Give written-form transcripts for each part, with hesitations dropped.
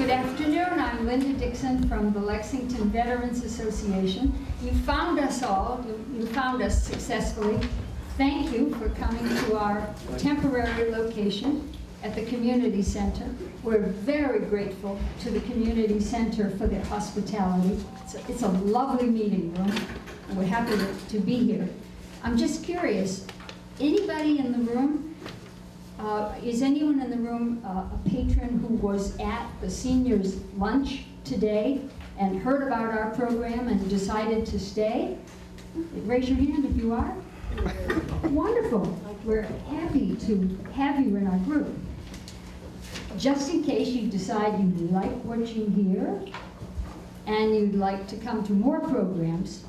Good afternoon. I'm Linda Dixon from the Lexington Veterans Association. You found us all. You found us successfully. Thank you for coming to our temporary location at the community center. We're very grateful to the community center for their hospitality. It's a lovely meeting room, and we're happy to be here. I'm just curious, anybody in the room, is anyone in the room a patron who was at the seniors lunch today and heard about our program and decided to stay? Raise your hand if you are. Wonderful. We're happy to have you in our group. Just in case you decide you like what you hear and you'd like to come to more programs,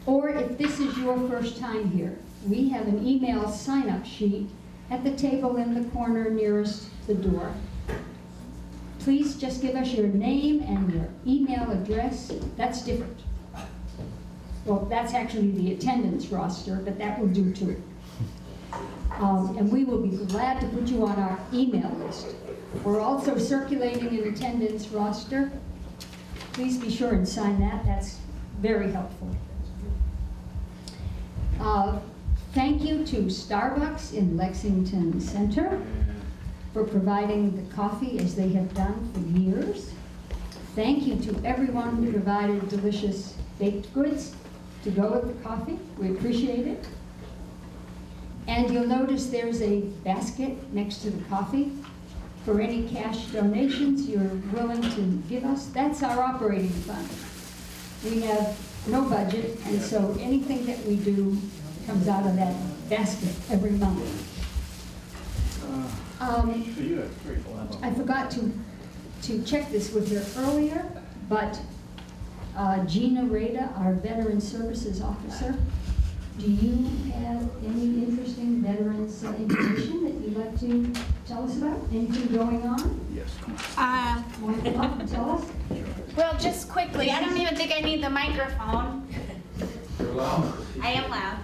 or if this is your first time here, we have an email sign-up sheet at the table in the corner nearest the door. Please just give us your name and your email address. That's different. Well, that's actually the attendance roster, but that will do too. And we will be glad to put you on our email list. We're also circulating an attendance roster. Please be sure and sign that. That's very helpful. Thank you to Starbucks in Lexington Center for providing the coffee as they have done for years. Thank you to everyone who provided delicious baked goods to go with the coffee. We appreciate it. And you'll notice there's a basket next to the coffee for any cash donations you're willing to give us. That's our operating fund. We have no budget, and so anything that we do comes out of that basket every month. I forgot to check this with her earlier, but Gina Rada, our Veteran Services Officer, do you have any interesting veterans information that you'd like to tell us about? Anything going on? Yes. Want to come up and tell us? Well, just quickly, I don't even think I need the microphone. You're loud. I am loud.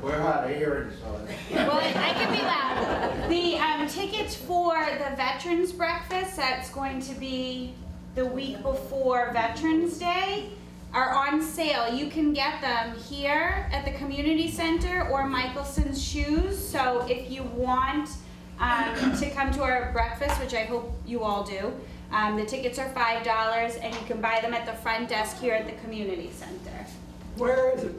We're hot, I hear it, so. Well, I can be loud. The tickets for the Veterans Breakfast, that's going to be the week before Veterans Day, are on sale. You can get them here at the community center or Michelson's Shoes. So if you want to come to our breakfast, which I hope you all do, the tickets are $5 and you can buy them at the front desk here at the community center. Where is it?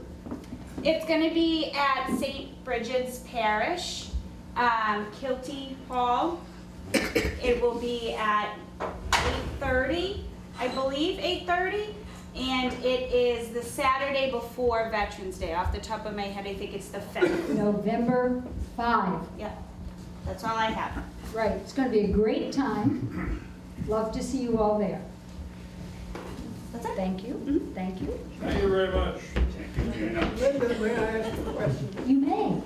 It's going to be at St. Bridget's Parish, Kilty Hall. It will be at 8:30, I believe, 8:30. And it is the Saturday before Veterans Day. Off the top of my head, I think it's the 5th. November 5. Yeah, that's all I have. Right, it's going to be a great time. Love to see you all there. That's it. Thank you. Thank you. Thank you very much. Linda, may I ask a question? You may.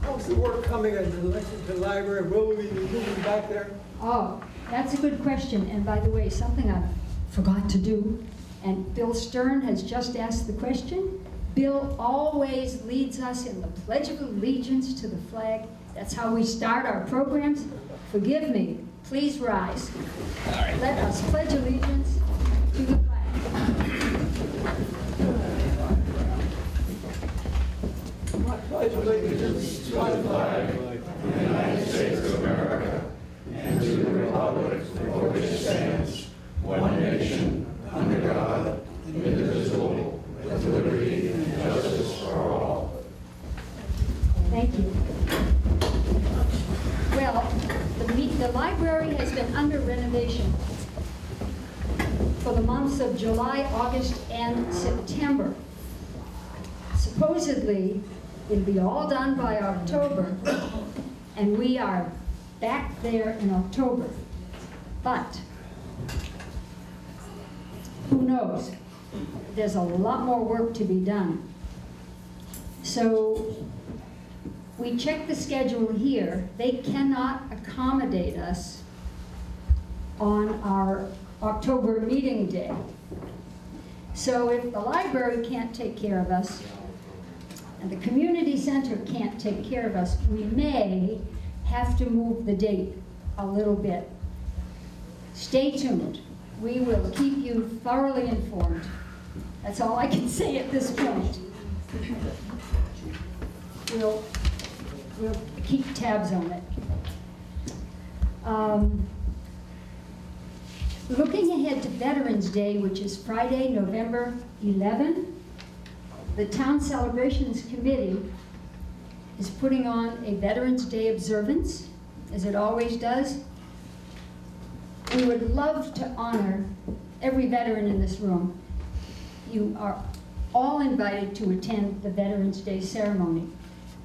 How's the work coming at the Lexington Library? Will we be moving back there? Oh, that's a good question. And by the way, something I forgot to do, and Bill Stern has just asked the question. Bill always leads us in the Pledge of Allegiance to the flag. That's how we start our programs. Forgive me. Please rise. Let us pledge allegiance to the flag. I pledge allegiance to the flag of the United States of America and to the republic for which it stands, one nation, under God, indivisible, with liberty and justice for all. Thank you. Well, the library has been under renovation for the months of July, August, and September. Supposedly, it'll be all done by October, and we are back there in October. But who knows? There's a lot more work to be done. So we checked the schedule here. They cannot accommodate us on our October meeting day. So if the library can't take care of us, and the community center can't take care of us, we may have to move the date a little bit. Stay tuned. We will keep you thoroughly informed. That's all I can say at this point. We'll keep tabs on it. Looking ahead to Veterans Day, which is Friday, November 11, the Town Celebrations Committee is putting on a Veterans Day observance, as it always does. We would love to honor every veteran in this room. You are all invited to attend the Veterans Day ceremony.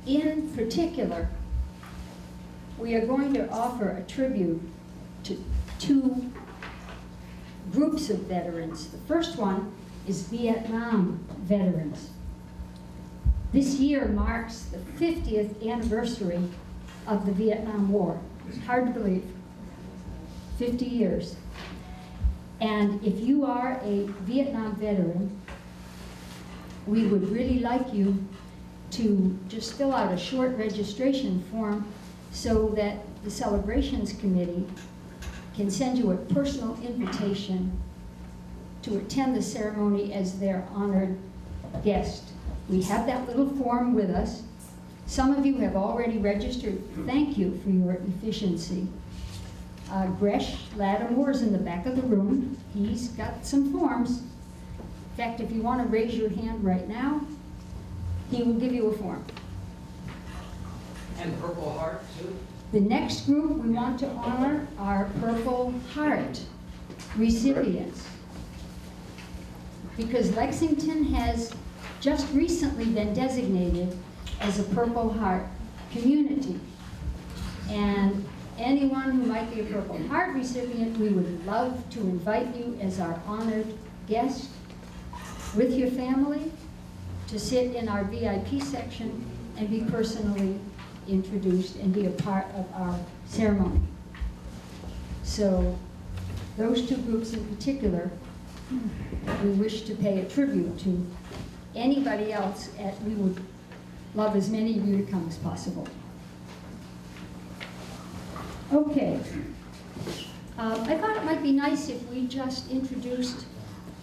In particular, we are going to offer a tribute to two groups of veterans. The first one is Vietnam veterans. This year marks the 50th anniversary of the Vietnam War. It's hard to believe. 50 years. And if you are a Vietnam veteran, we would really like you to just fill out a short registration form so that the Celebrations Committee can send you a personal invitation to attend the ceremony as their honored guest. We have that little form with us. Some of you have already registered. Thank you for your efficiency. Gresh Lattimore is in the back of the room. He's got some forms. In fact, if you want to raise your hand right now, he will give you a form. And Purple Heart, too? The next group we want to honor are Purple Heart recipients. Because Lexington has just recently been designated as a Purple Heart community. And anyone who might be a Purple Heart recipient, we would love to invite you as our honored guest with your family to sit in our VIP section and be personally introduced and be a part of our ceremony. So those two groups in particular, we wish to pay a tribute to. Anybody else, we would love as many of you to come as possible. Okay. I thought it might be nice if we just introduced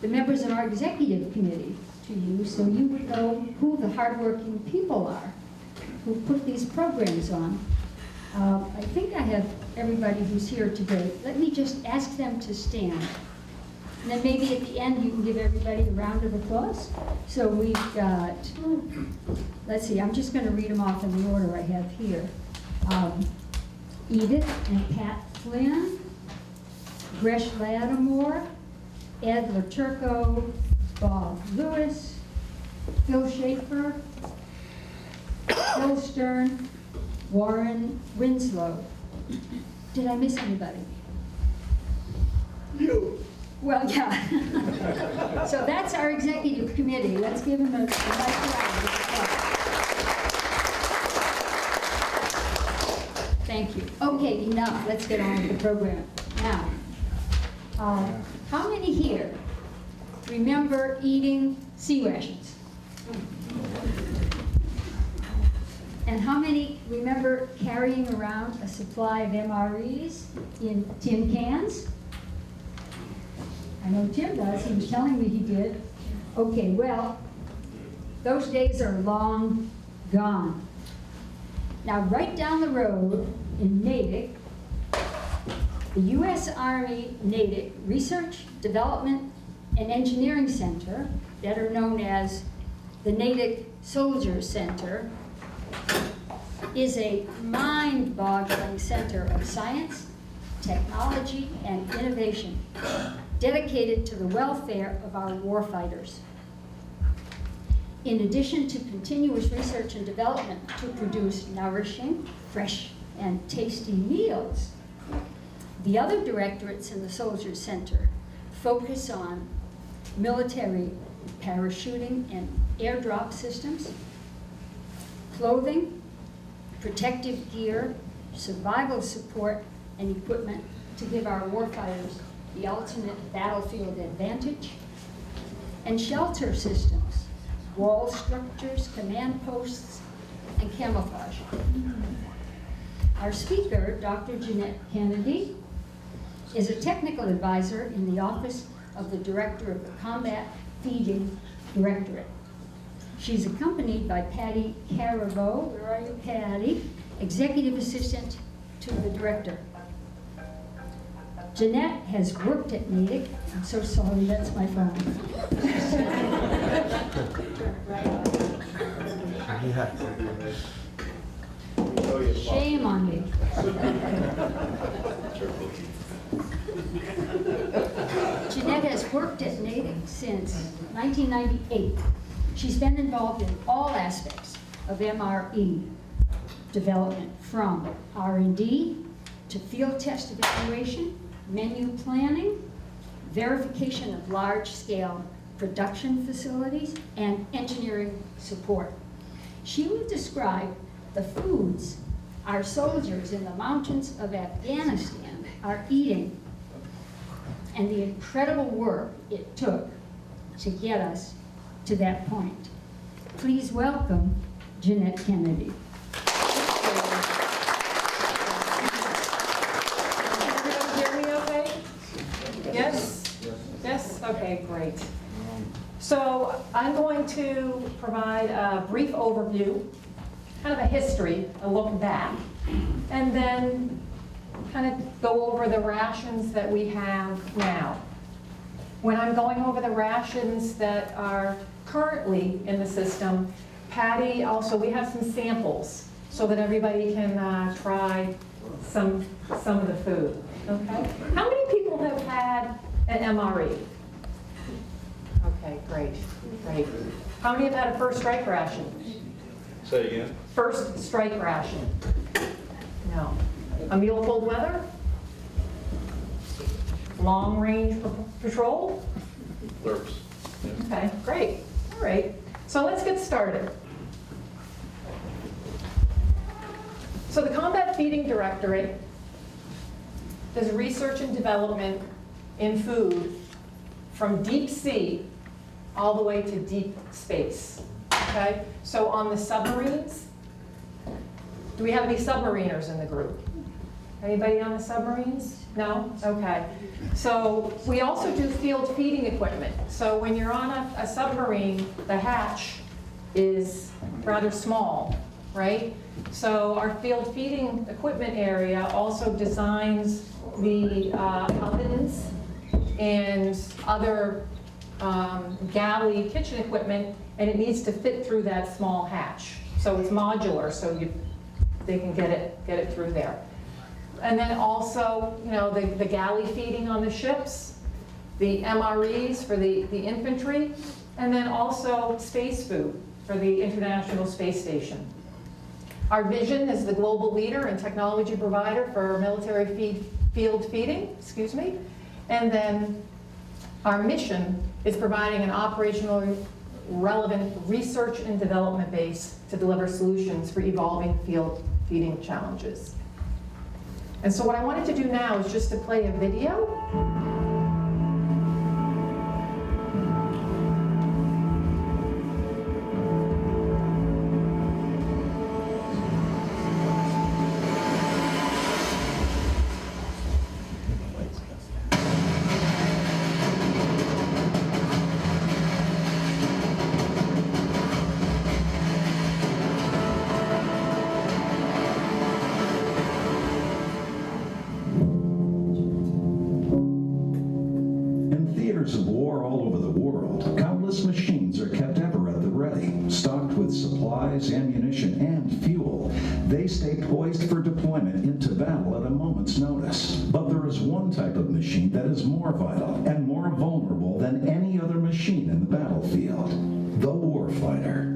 the members of our executive committee to you so you would know who the hardworking people are who put these programs on. I think I have everybody who's here today. Let me just ask them to stand. And then maybe at the end you can give everybody a round of applause. So we've got, let's see, I'm just going to read them off in the order I have here. Edith and Pat Flynn, Gresh Lattimore, Ed LaTurco, Bob Lewis, Phil Schaefer, Phil Stern, Warren Winslow. Did I miss anybody? You. Well, yeah. So that's our executive committee. Let's give them a nice round of applause. Thank you. Okay, enough. Let's get on with the program. Now, how many here remember eating sea rations? And how many remember carrying around a supply of MREs in tin cans? I know Tim does. He was telling me he did. Okay, well, those days are long gone. Now, right down the road in Natick, the U.S. Army Natick Research, Development, and Engineering Center, better known as the Natick Soldier Center, is a mind-boggling center of science, technology, and innovation dedicated to the welfare of our warfighters. In addition to continuous research and development to produce nourishing, fresh, and tasty meals, the other directorates in the Soldier Center focus on military parachuting and airdrop systems, clothing, protective gear, survival support, and equipment to give our warfighters the ultimate battlefield advantage, and shelter systems, wall structures, command posts, and camouflage. Our speaker, Dr. Jeannette Kennedy, is a technical advisor in the Office of the Director of the Combat Feeding Directorate. She's accompanied by Patty Cariveau, where are you, Patty? Executive Assistant to the Director. Jeannette has worked at Natick. I'm so sorry, that's my phone. Shame on me. Jeannette has worked at Natick since 1998. She's been involved in all aspects of MRE development, from R&D to field test evaluation, menu planning, verification of large-scale production facilities, and engineering support. She will describe the foods our soldiers in the mountains of Afghanistan are eating and the incredible work it took to get us to that point. Please welcome Jeannette Kennedy. Everyone hear me okay? Yes? Yes? Okay, great. So I'm going to provide a brief overview, kind of a history, a look back, and then kind of go over the rations that we have now. When I'm going over the rations that are currently in the system, Patty, also, we have some samples so that everybody can try some of the food, okay? How many people have had an MRE? Okay, great, great. How many have had a first strike ration? Say it again. First strike ration? No. A meal cold weather? Long range patrol? Clerks. Okay, great. All right. So let's get started. So the Combat Feeding Directorate does research and development in food from deep sea all the way to deep space. Okay? So on the submarines, do we have any submariners in the group? Anybody on the submarines? No? Okay. So we also do field feeding equipment. So when you're on a submarine, the hatch is rather small, right? So our field feeding equipment area also designs the ovens and other galley kitchen equipment, and it needs to fit through that small hatch. So it's modular, so they can get it through there. And then also, you know, the galley feeding on the ships, the MREs for the infantry, and then also space food for the International Space Station. Our vision is the global leader and technology provider for military field feeding, and then our mission is providing an operationally relevant research and development base to deliver solutions for evolving field feeding challenges. And so what I wanted to do now is just to play a video. Of war all over the world, countless machines are kept ever at the ready, stocked with supplies, ammunition, and fuel. They stay poised for deployment into battle at a moment's notice. But there is one type of machine that is more vital and more vulnerable than any other machine in the battlefield: the warfighter.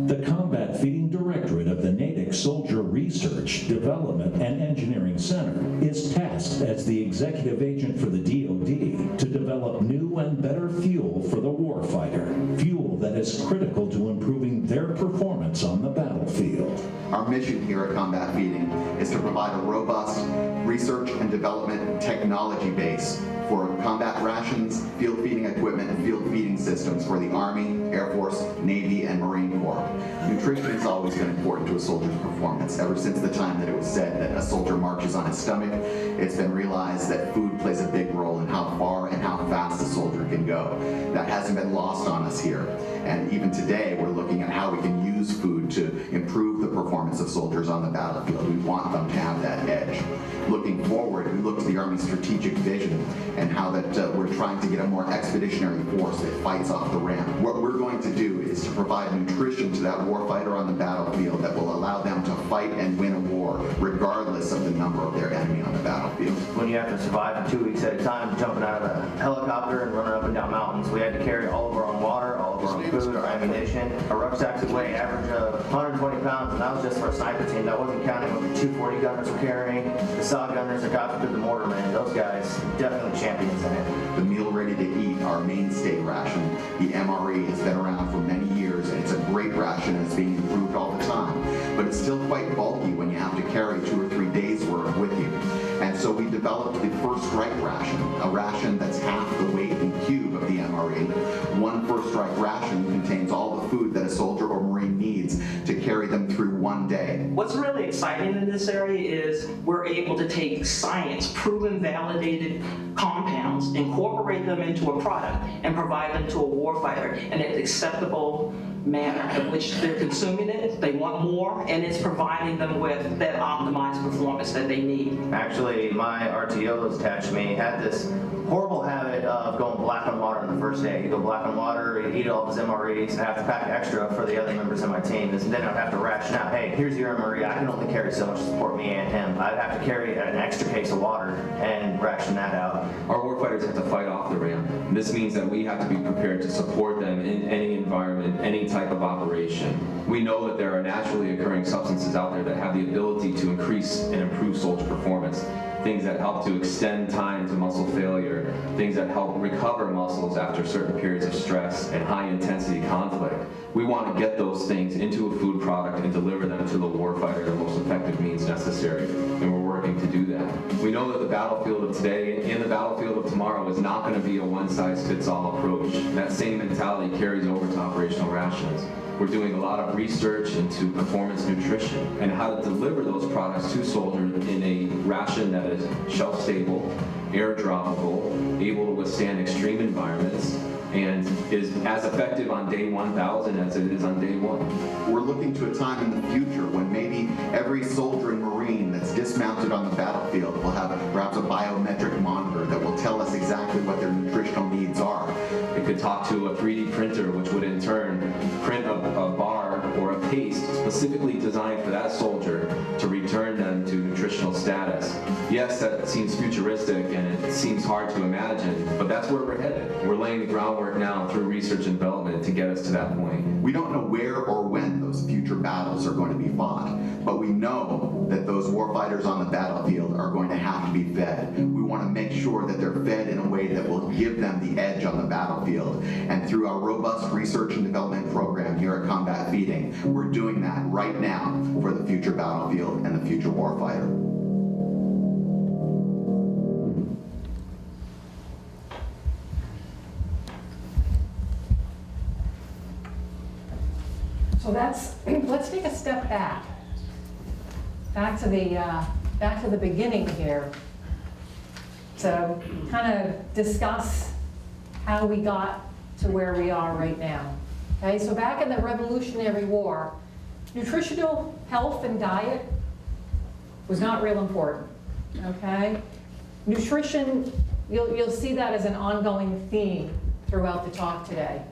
The Combat Feeding Directorate of the Natick Soldier Research, Development, and Engineering Center is tasked as the executive agent for the DoD to develop new and better fuel for the warfighter, fuel that is critical to improving their performance on the battlefield. Our mission here at Combat Feeding is to provide a robust research and development technology base for combat rations field feeding equipment and field feeding systems for the Army, Air Force, Navy, and Marine Corps. Nutrition has always been important to a soldier's performance. Ever since the time that it was said that a soldier marches on his stomach, it's been realized that food plays a big role in how far and how fast a soldier can go. That hasn't been lost on us here. And even today, we're looking at how we can use food to improve the performance of soldiers on the battlefield. We want them to have that edge. Looking forward, we look to the Army's strategic vision and how that we're trying to get a more expeditionary force that fights off the ramp. What we're going to do is to provide nutrition to that warfighter on the battlefield that will allow them to fight and win a war, regardless of the number of their enemy on the battlefield. When you have to survive for 2 weeks at a time, jumping out of a helicopter and running up and down mountains, we had to carry all of our own water, all of our own food, our ammunition. Our rucksacks would weigh average of 120 pounds, and that was just for a sniper team. That wasn't counting what the 240 gunners were carrying, the SOG gunners, the guys who did the mortarmen. Those guys, definitely champions in it. The meal ready to eat, our mainstay ration, the MRE, has been around for many years, and it's a great ration and it's being improved all the time. But it's still quite bulky when you have to carry 2 or 3 days worth with you. And so we developed the First Strike ration, a ration that's half the weight and cube of the MRE. One First Strike ration contains all the food that a soldier or Marine needs to carry them through one day. What's really exciting in this area is we're able to take science, proven, validated compounds, incorporate them into a product, and provide them to a warfighter in an acceptable manner in which they're consuming it, they want more, and it's providing them with that optimized performance that they need. Actually, my RTO that was attached to me had this horrible habit of going black on water on the first day. You go black on water, you eat all of his MREs, and I have to pack extra for the other members of my team. And then I'd have to ration out, hey, here's your MRE. I can only carry so much to support me and him. I'd have to carry an extra case of water and ration that out. Our warfighters have to fight off the ramp. This means that we have to be prepared to support them in any environment, any type of operation. We know that there are naturally occurring substances out there that have the ability to increase and improve soldier performance. Things that help to extend time to muscle failure, things that help recover muscles after certain periods of stress and high intensity conflict. We want to get those things into a food product and deliver them to the warfighter the most effective means necessary, and we're working to do that. We know that the battlefield of today and the battlefield of tomorrow is not going to be a one-size-fits-all approach. And that same mentality carries over to operational rations. We're doing a lot of research into performance nutrition and how to deliver those products to soldiers in a ration that is shelf-stable, air-droppable, able to withstand extreme environments, and is as effective on day 1,000 as it is on day 1. We're looking to a time in the future when maybe every soldier and Marine that's dismounted on the battlefield will have perhaps a biometric monitor that will tell us exactly what their nutritional needs are. It could talk to a 3D printer, which would in turn print a bar or a paste specifically designed for that soldier to return them to nutritional status. Yes, that seems futuristic and it seems hard to imagine, but that's where we're headed. We're laying the groundwork now through research and development to get us to that point. We don't know where or when those future battles are going to be fought, but we know that those warfighters on the battlefield are going to have to be fed. We want to make sure that they're fed in a way that will give them the edge on the battlefield. And through our robust research and development program here at Combat Feeding, we're doing that right now for the future battlefield and the future warfighter. So let's take a step back to the beginning here to kind of discuss how we got to where we are right now. Okay, so back in the Revolutionary War, nutritional health and diet was not real important. Okay, nutrition, you'll see that as an ongoing theme throughout the talk today.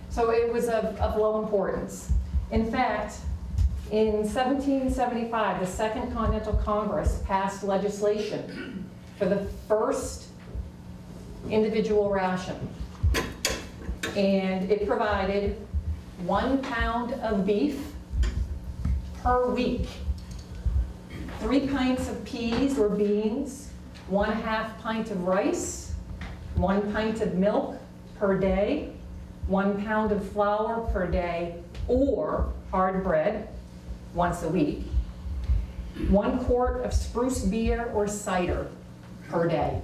So it was of low importance. In fact, in 1775, the Second Continental Congress passed legislation for the first individual ration. And it provided 1 pound of beef per week, 3 pints of peas or beans, 1/2 pint of rice, 1 pint of milk per day, 1 pound of flour per day, or hard bread once a week, 1 quart of spruce beer or cider per day.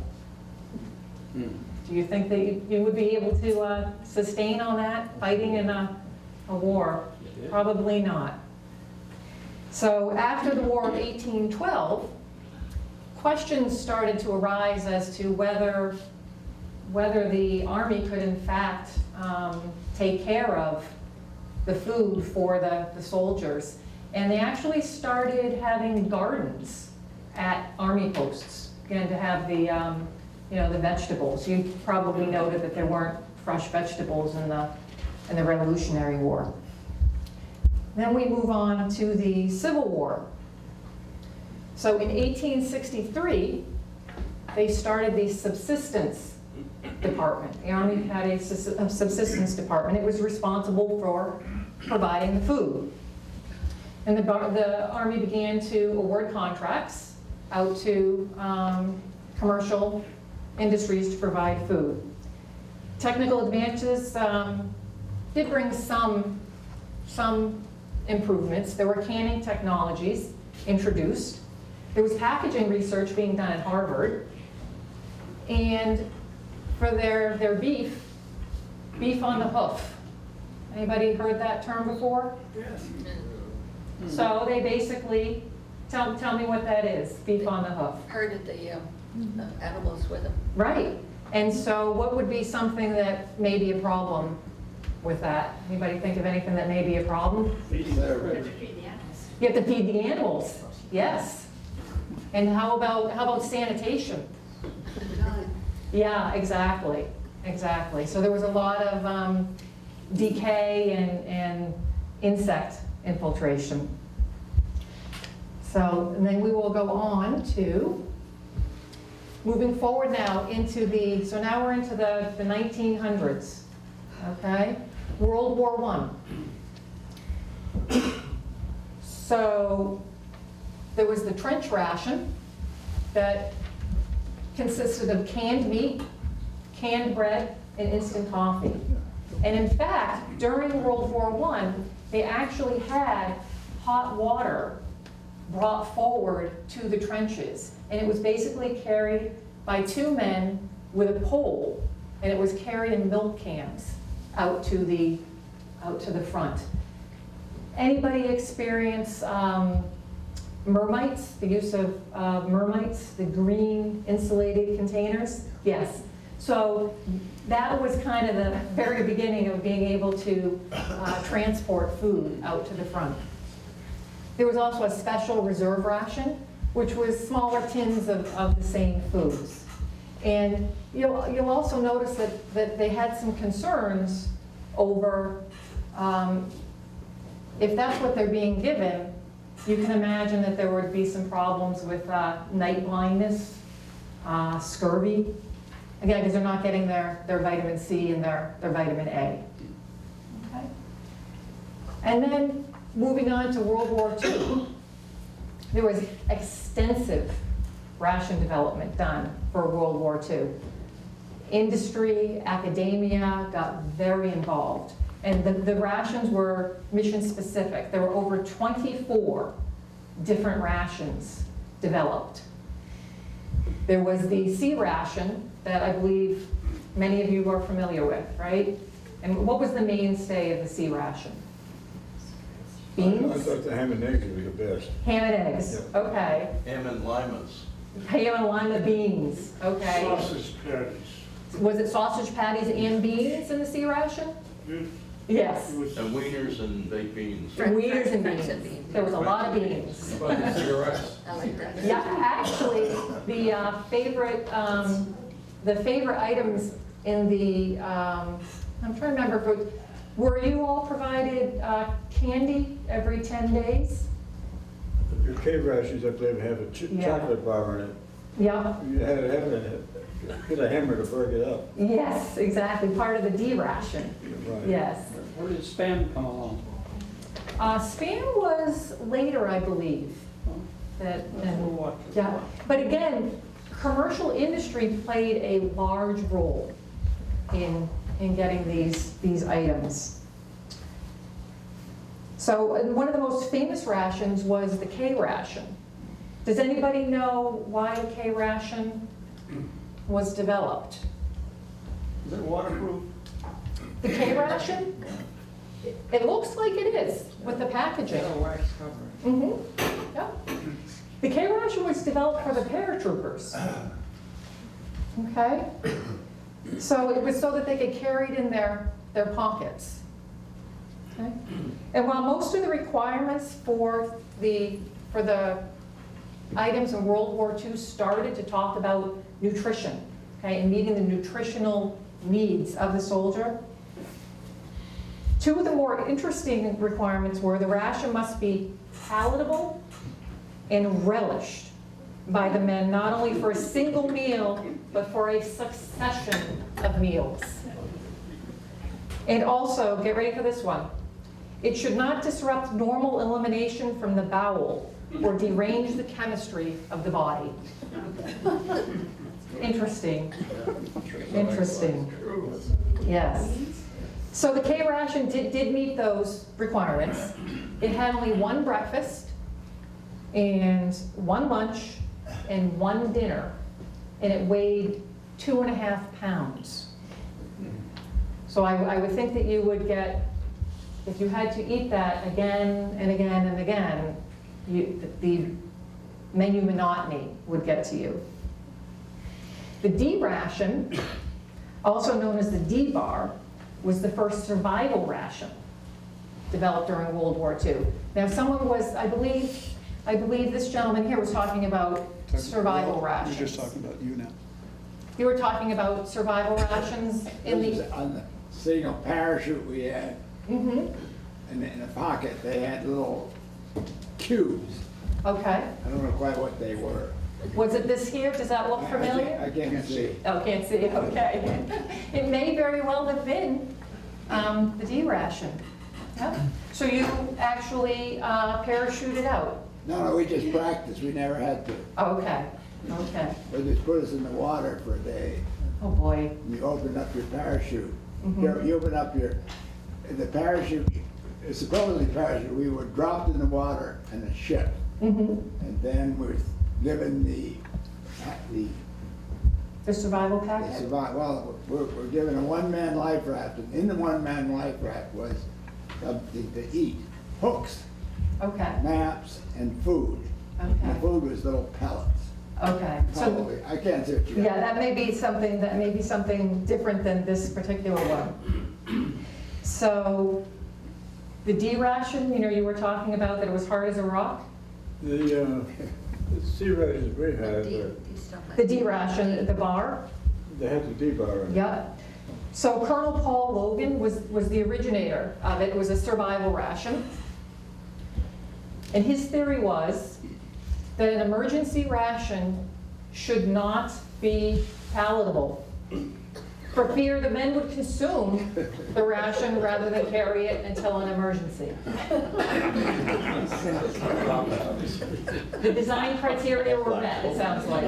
Do you think that you would be able to sustain on that, fighting in a war? Probably not. So after the War of 1812, questions started to arise as to whether the Army could in fact take care of the food for the soldiers. And they actually started having gardens at Army posts, again, to have the, the vegetables. You probably noted that there weren't fresh vegetables in the Revolutionary War. Then we move on to the Civil War. So in 1863, they started the subsistence department. The Army had a subsistence department. It was responsible for providing the food. And the Army began to award contracts out to commercial industries to provide food. Technical advances did bring some improvements. There were canning technologies introduced. There was packaging research being done at Harvard. And for their beef on the hoof. Anybody heard that term before? Yes. So they basically, tell me what that is, beef on the hoof. Herded the animals with them. Right. And so what would be something that may be a problem with that? Anybody think of anything that may be a problem? Feeding their You have to feed the animals, yes. And how about sanitation? Yeah, exactly. So there was a lot of decay and insect infiltration. So, and then we will go on to, moving forward now into so now we're into the 1900s, okay? World War I. So there was the trench ration that consisted of canned meat, canned bread, and instant coffee. And in fact, during World War I, they actually had hot water brought forward to the trenches. And it was basically carried by two men with a pole, and it was carried in milk cans out to the front. Anybody experience mermites, the use of mermites, the green insulated containers? Yes. So that was kind of the very beginning of being able to transport food out to the front. There was also a special reserve ration, which was smaller tins of the same foods. And you'll also notice that they had some concerns over if that's what they're being given, you can imagine that there would be some problems with night blindness, scurvy, again, because they're not getting their vitamin C and their vitamin A. Okay. And then moving on to World War II, there was extensive ration development done for World War II. Industry, academia got very involved. And the rations were mission specific. There were over 24 different rations developed. There was the C ration that I believe many of you are familiar with, right? And what was the mainstay of the C ration? Beans? I thought the ham and eggs would be the best. Ham and eggs, okay. Ham and limas. Ham and lima beans, okay. Sausage patties. Was it sausage patties and beans in the C ration? Yes. It was And wieners and baked beans. Wieners and Franks beans. and beans. There was a lot of beans. How about the cigarettes? I like that. Yeah, actually, the favorite items in the, I'm trying to remember, were you all provided candy every 10 days? your K rations, I believe, have a Yeah. chocolate bar in it. Yeah. You had to have it, get a hammer to break it up. Yes, exactly, part of the D ration. Right. Yes. Where did Spam come along? Spam was later, I believe. Yeah, but again, commercial industry played a large role in getting these items. So one of the most famous rations was the K ration. Does anybody know why the K ration was developed? Is it waterproof? The K ration? It looks like it is with the packaging. wax cover. Mm-hmm, yep. The K ration was developed for the paratroopers. Okay? So it was so that they could carry it in their pockets. Okay? And while most of the requirements for the items in World War II started to talk about nutrition, okay, and meeting the nutritional needs of the soldier, two of the more interesting requirements were the ration must be palatable and relished by the men, not only for a single meal, but for a succession of meals. And also, get ready for this one, it should not disrupt normal elimination from the bowel or derange the chemistry of the body. Interesting. Interesting. Yes. So the K ration did meet those requirements. It had only one breakfast and one lunch and one dinner, and it weighed 2.5 pounds. So I would think that you would get, if you had to eat that again and again and again, the menu monotony would get to you. The D ration, also known as the D bar, was the first survival ration developed during World War II. Now someone was, I believe this gentleman here was talking about survival rations. You're just talking about you now. You were talking about survival rations in the... On the single parachute we had, Mm-hmm. in the pocket, they had little cubes. Okay. I don't know quite what they were. Was it this here? Does that look familiar? I can't see. Oh, can't see, okay. It may very well have been the D ration. Yep. So you actually parachuted out? No, we just practiced. We never had to. Oh, okay, okay. They just put us in the water for a day. Oh, boy. You open up your parachute. Mhm. You open up the parachute, it's supposedly parachute, we were dropped in the water in a ship. Mm-hmm. And then we're given The survival packet? well, we're given a one-man life raft, and in the one-man life raft was something to eat, hooks, Okay, maps, and food. And the okay, food was little pellets. okay. So, Probably, I can't see what you got. yeah, that may be something different than this particular one. So, the D ration, you were talking about that it was hard as a rock? The C ration we had, The D ration, the bar? they had the D bar in it. Yep. So Colonel Paul Logan was the originator of it. It was a survival ration. And his theory was that an emergency ration should not be palatable, for fear the men would consume the ration rather than carry it until an emergency. The design criteria were met, it sounds like.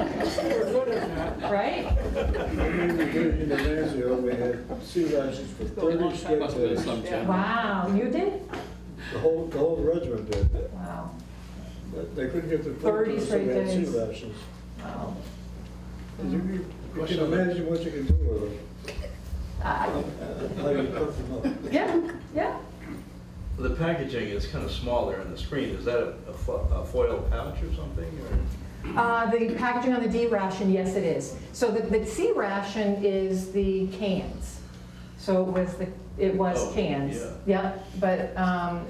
Right? In the Lazio, we had C rations for 30 straight days. Wow, you did? The whole regiment did. Wow. They couldn't get the 30 food, so straight we had C days. rations. Wow. You can imagine what you can do with them. How you cook them up. Yeah, yeah. The packaging is kind of small there on the screen. Is that a foil pouch or something? Or? The packaging on the D ration, yes, it is. So the C ration is the cans. So it was Oh, cans. yeah. Yep. But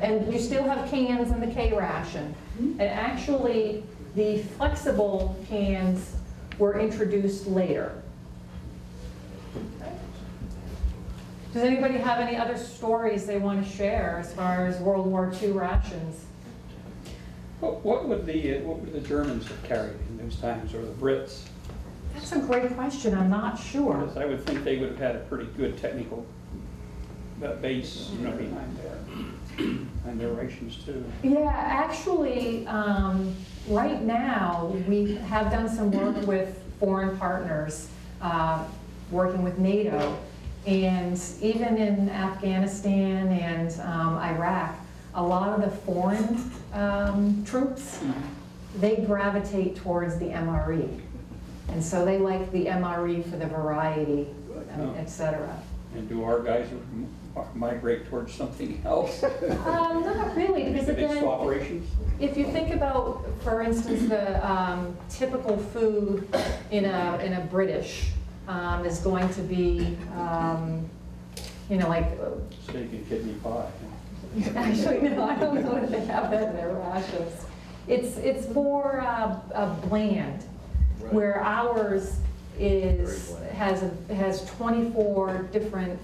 and you still have cans in the K ration. And actually, the flexible cans were introduced later. Does anybody have any other stories they want to share as far as World War II rations? What would the Germans have carried in those times, or the Brits? That's a great question. I'm not sure. Because I would think they would have had a pretty good technical base, behind their rations too. Yeah, actually, right now, we have done some work with foreign partners, working with NATO, and even in Afghanistan and Iraq, a lot of the foreign troops, they gravitate towards the MRE. And so they like the MRE for the variety et cetera. And do our guys migrate towards something else? Not really, because Fixed again, operations? if you think about, for instance, the typical food in a British is going to be, like. Steak and kidney pie. Actually, no, I don't know if they have that in their rations. It's more bland, Right. where ours is, Very has 24 different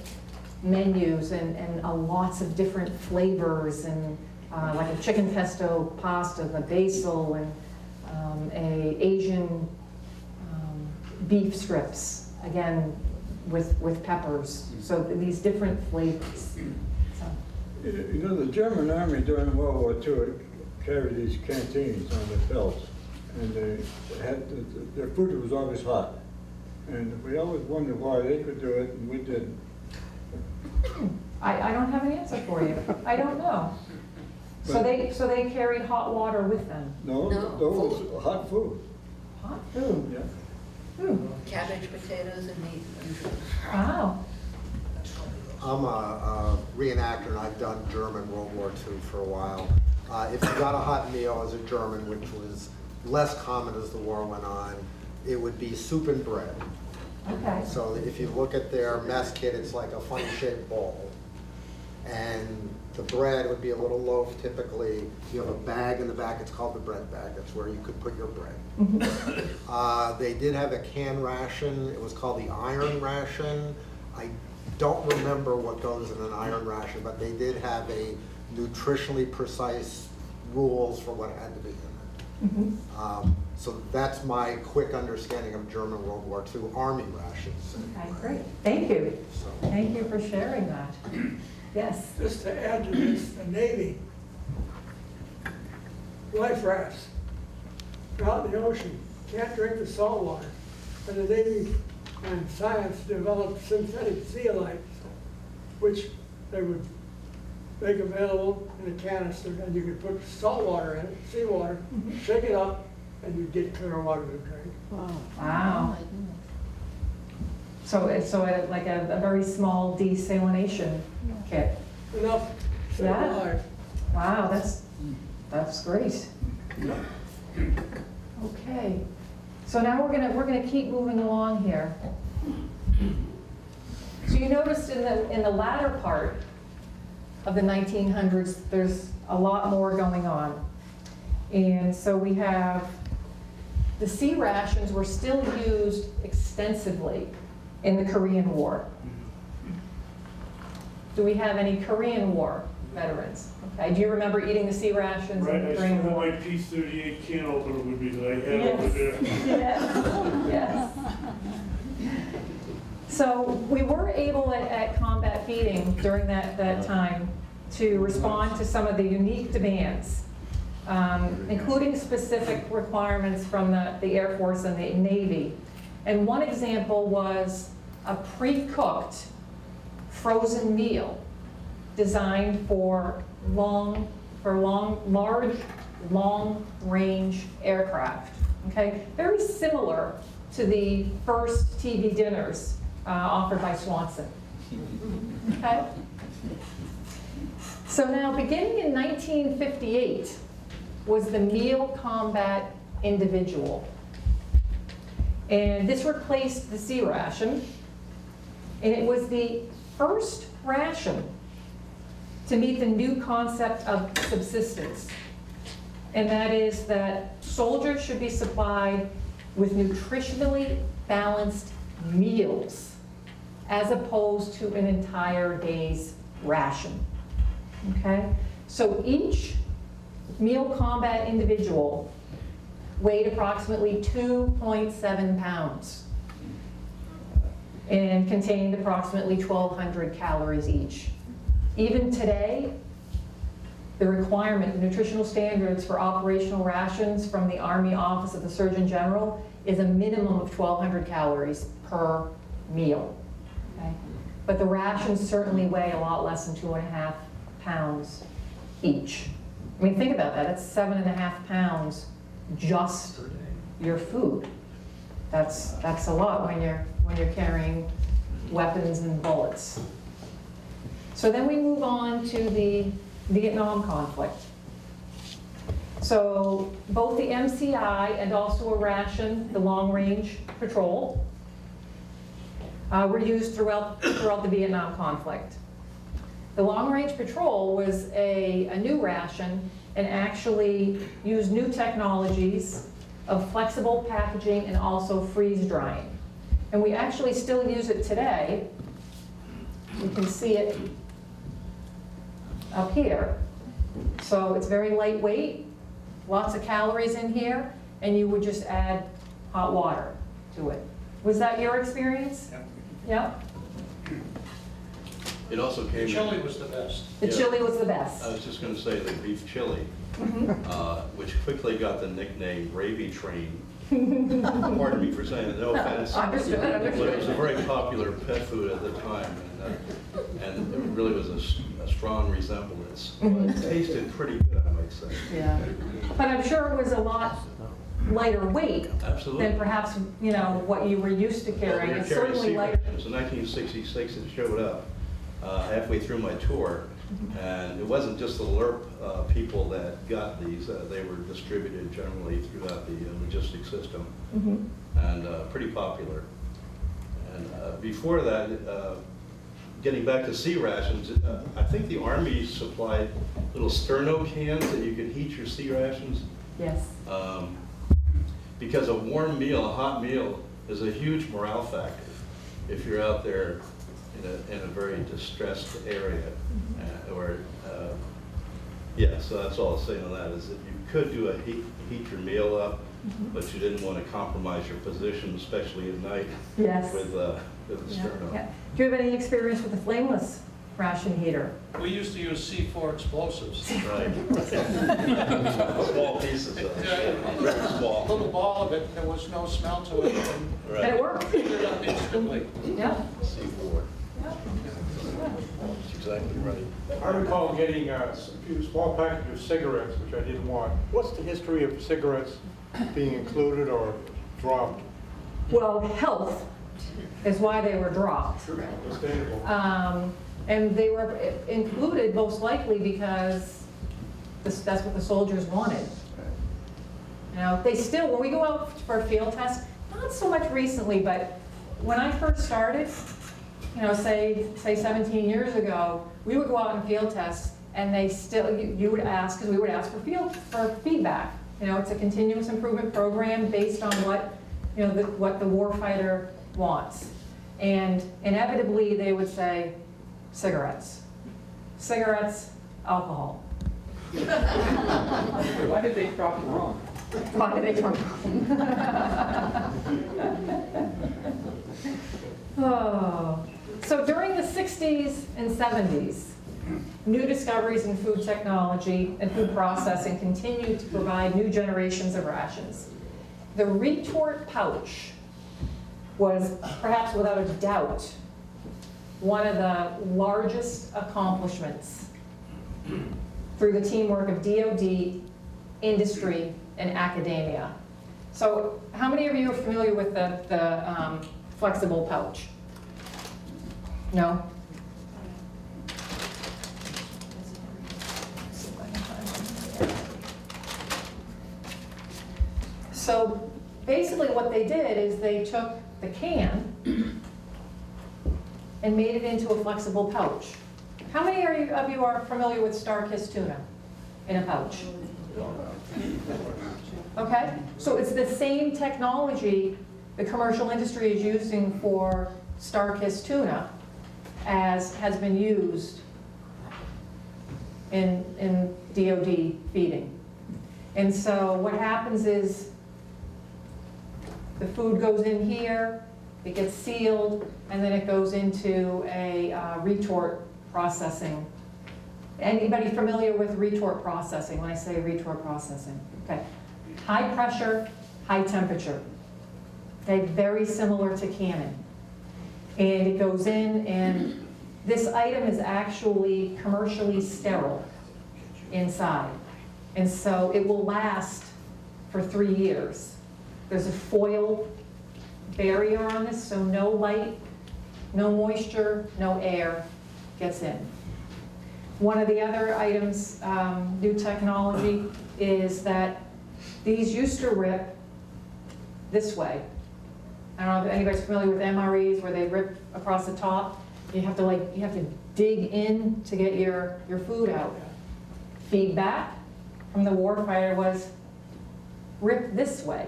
menus and lots of different flavors, and like a chicken pesto pasta, the basil, and a Asian beef strips, again, with peppers. So these different flavors. So. You know, the German army during World War II carried these canteens on their belts, and they had, their food was always hot. And we always wondered why they could do it and we didn't. I don't have an answer for you. I don't know. So they carried hot water with them? No, those was hot food. Hot food? Yeah. Cabbage, potatoes, and meat. Wow. I'm a reenactor, and I've done German World War II for a while. If you got a hot meal as a German, which was less common as the war went on, it would be soup and bread. Okay. So if you look at their mess kit, it's like a funny shaped bowl. And the bread would be a little loaf typically. You have a bag in the back, it's called the bread bag. That's where you could put your bread. They did have a canned ration. It was called the iron ration. I don't remember what goes in an iron ration, but they did have a nutritionally precise rules for what had to be in it. So that's my quick understanding of German World War II Army rations. Okay, great. Thank you. So. Thank you for sharing that. Yes. Just to add to this, the Navy, life rafts, out in the ocean, can't drink the salt water. And the Navy and science developed synthetic zeolites, which they would make available in a canister, and you could put salt water in it, seawater, shake it up, and you'd get clear water to drink. Wow. So it's like a very small desalination kit. Enough to save Yeah. a life. Wow, that's great. Okay. So now we're gonna keep moving along here. So you noticed in the latter part of the 1900s, there's a lot more going on. And so we have the sea rations were still used extensively in the Korean War. Do we have any Korean War veterans? Okay, do you remember eating the sea rations in the Korean War? My P-38 can opener with me that I had over there. Yes, yes. So we were able at combat feeding during that time to respond to some of the unique demands, including specific requirements from the Air Force and the Navy. And one example was a pre-cooked frozen meal designed for large, long-range aircraft. Okay, very similar to the first TV dinners offered by Swanson. Okay. So now, beginning in 1958, was the Meal Combat Individual. And this replaced the sea ration. And it was the first ration to meet the new concept of subsistence. And that is that soldiers should be supplied with nutritionally balanced meals as opposed to an entire day's ration. Okay? So each Meal Combat Individual weighed approximately 2.7 pounds and contained approximately 1,200 calories each. Even today, the requirement, the nutritional standards for operational rations from the Army Office of the Surgeon General is a minimum of 1,200 calories per meal. Okay? But the rations certainly weigh a lot less than 2.5 pounds each. I mean, think about that. That's 7.5 pounds just your food. That's a lot when you're carrying weapons and bullets. So then we move on to the Vietnam conflict. So both the MCI and also a ration, the long-range patrol, were used throughout the Vietnam conflict. The long-range patrol was a new ration and actually used new technologies of flexible packaging and also freeze drying. And we actually still use it today. You can see it up here. So it's very lightweight, lots of calories in here, and you would just add hot water to it. Was that your experience? Yeah. It also came. Chili was the best. The chili was the best. I was just going to say the beef chili, which quickly got the nickname Gravy Train. Pardon me for saying it, no offense. Understood. But it was a very popular pet food at the time, and it really was a strong resemblance. It tasted pretty good, I might say. Yeah. But I'm sure it was a lot lighter weight than perhaps, you know, what you were used to carrying. It's certainly lighter. It was in 1966 it showed up halfway through my tour, and it wasn't just the LERP people that got these. They were distributed generally throughout the logistics system, and pretty popular. And before that, getting back to sea rations, I think the Army supplied little sterno cans that you could heat your sea rations. Yes. Because a warm meal, a hot meal, is a huge morale factor if you're out there in a very distressed area. So that's all I'll say on that, is that you could do a heat your meal up, but you didn't want to compromise your position, especially at night with the sterno. Yeah. Do you have any experience with the flameless ration heater? We used to use C4 explosives. Right. Small pieces of it. Very small. Little ball of it, there was no smell to it. And it worked. Heated it up instantly. Yeah. C4. That's exactly right. I recall getting a few small packages of cigarettes, which I didn't want. What's the history of cigarettes being included or dropped? Well, health is why they were dropped. Understandable. And they were included most likely because that's what the soldiers wanted. You know, they still, when we go out for a field test, not so much recently, but when I first started, you know, say 17 years ago, we would go out and field test, and they still, you would ask, because we would ask for feedback. You know, it's a continuous improvement program based on what, you know, what the warfighter wants. And inevitably, they would say, cigarettes. Cigarettes, alcohol. Why did they drop it wrong? Why did they drop it wrong? Oh. So during the 60s and 70s, new discoveries in food technology and food processing continued to provide new generations of rations. The retort pouch was, perhaps without a doubt, one of the largest accomplishments through the teamwork of DoD, industry, and academia. So how many of you are familiar with the flexible pouch? No? So basically what they did is they took the can and made it into a flexible pouch. How many of you are familiar with Star-Kissed tuna in a pouch? Okay, so it's the same technology the commercial industry is using for Star-Kissed tuna as has been used in DoD feeding. And so what happens is the food goes in here, it gets sealed, and then it goes into a retort processing. Anybody familiar with retort processing when I say retort processing? Okay. High pressure, high temperature. Okay, very similar to canning. And it goes in, and this item is actually commercially sterile inside. And so it will last for 3 years. There's a foil barrier on this, so no light no moisture, no air gets in. One of the other items, new technology, is that these used to rip this way. I don't know if anybody's familiar with MREs where they rip across the top. You have to dig in to get your food out. Feedback from the warfighter was, rip this way.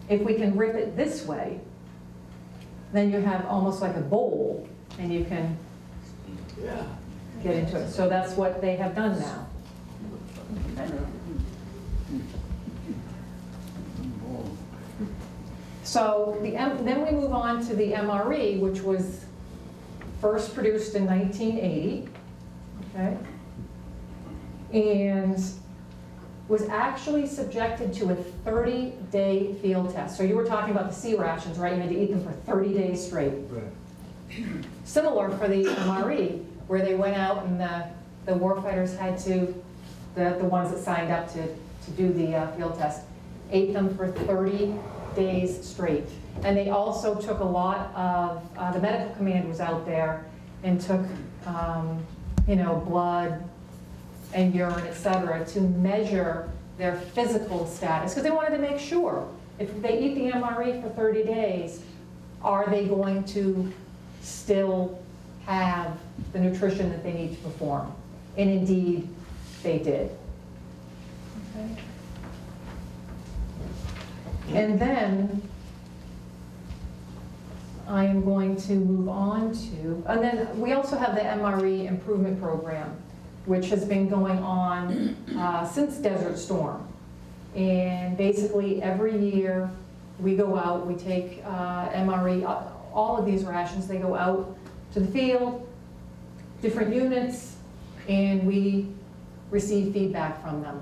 If we can rip it this way, then you have almost like a bowl, and you can get into it. So that's what they have done now. So then we move on to the MRE, which was first produced in 1980, okay? And was actually subjected to a 30-day field test. So you were talking about the C rations, right? You had to eat them for 30 days straight. Right. Similar for the MRE, where they went out and the warfighters had to, the ones that signed up to do the field test, ate them for 30 days straight. And they also took a lot of, the medical command was out there and took, blood and urine, et cetera, to measure their physical status, because they wanted to make sure if they eat the MRE for 30 days, are they going to still have the nutrition that they need to perform? And indeed, they did. Okay. And then I am going to move on to, and then we also have the MRE improvement program, which has been going on since Desert Storm. And basically every year we go out, we take MRE, all of these rations, they go out to the field, different units, and we receive feedback from them.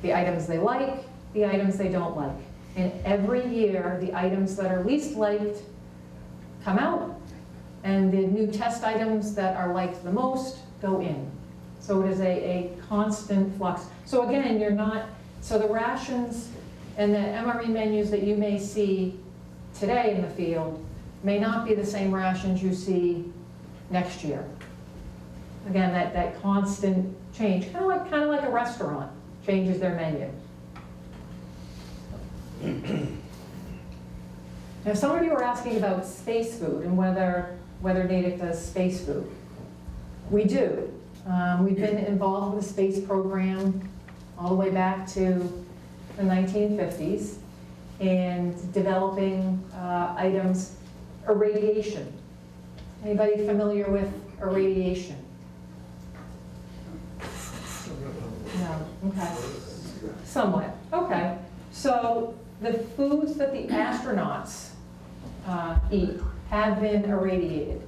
The items they like, the items they don't like. And every year, the items that are least liked come out, and the new test items that are liked the most go in. So it is a constant flux. So again, so the rations and the MRE menus that you may see today in the field may not be the same rations you see next year. Again, that constant change, kind of like a restaurant changes their menu. Now, some of you are asking about space food and whether Natick does space food. We do. We've been involved with the space program all the way back to the 1950s and developing items, irradiation. Anybody familiar with irradiation? No, okay. Somewhat, okay. So the foods that the astronauts eat have been irradiated.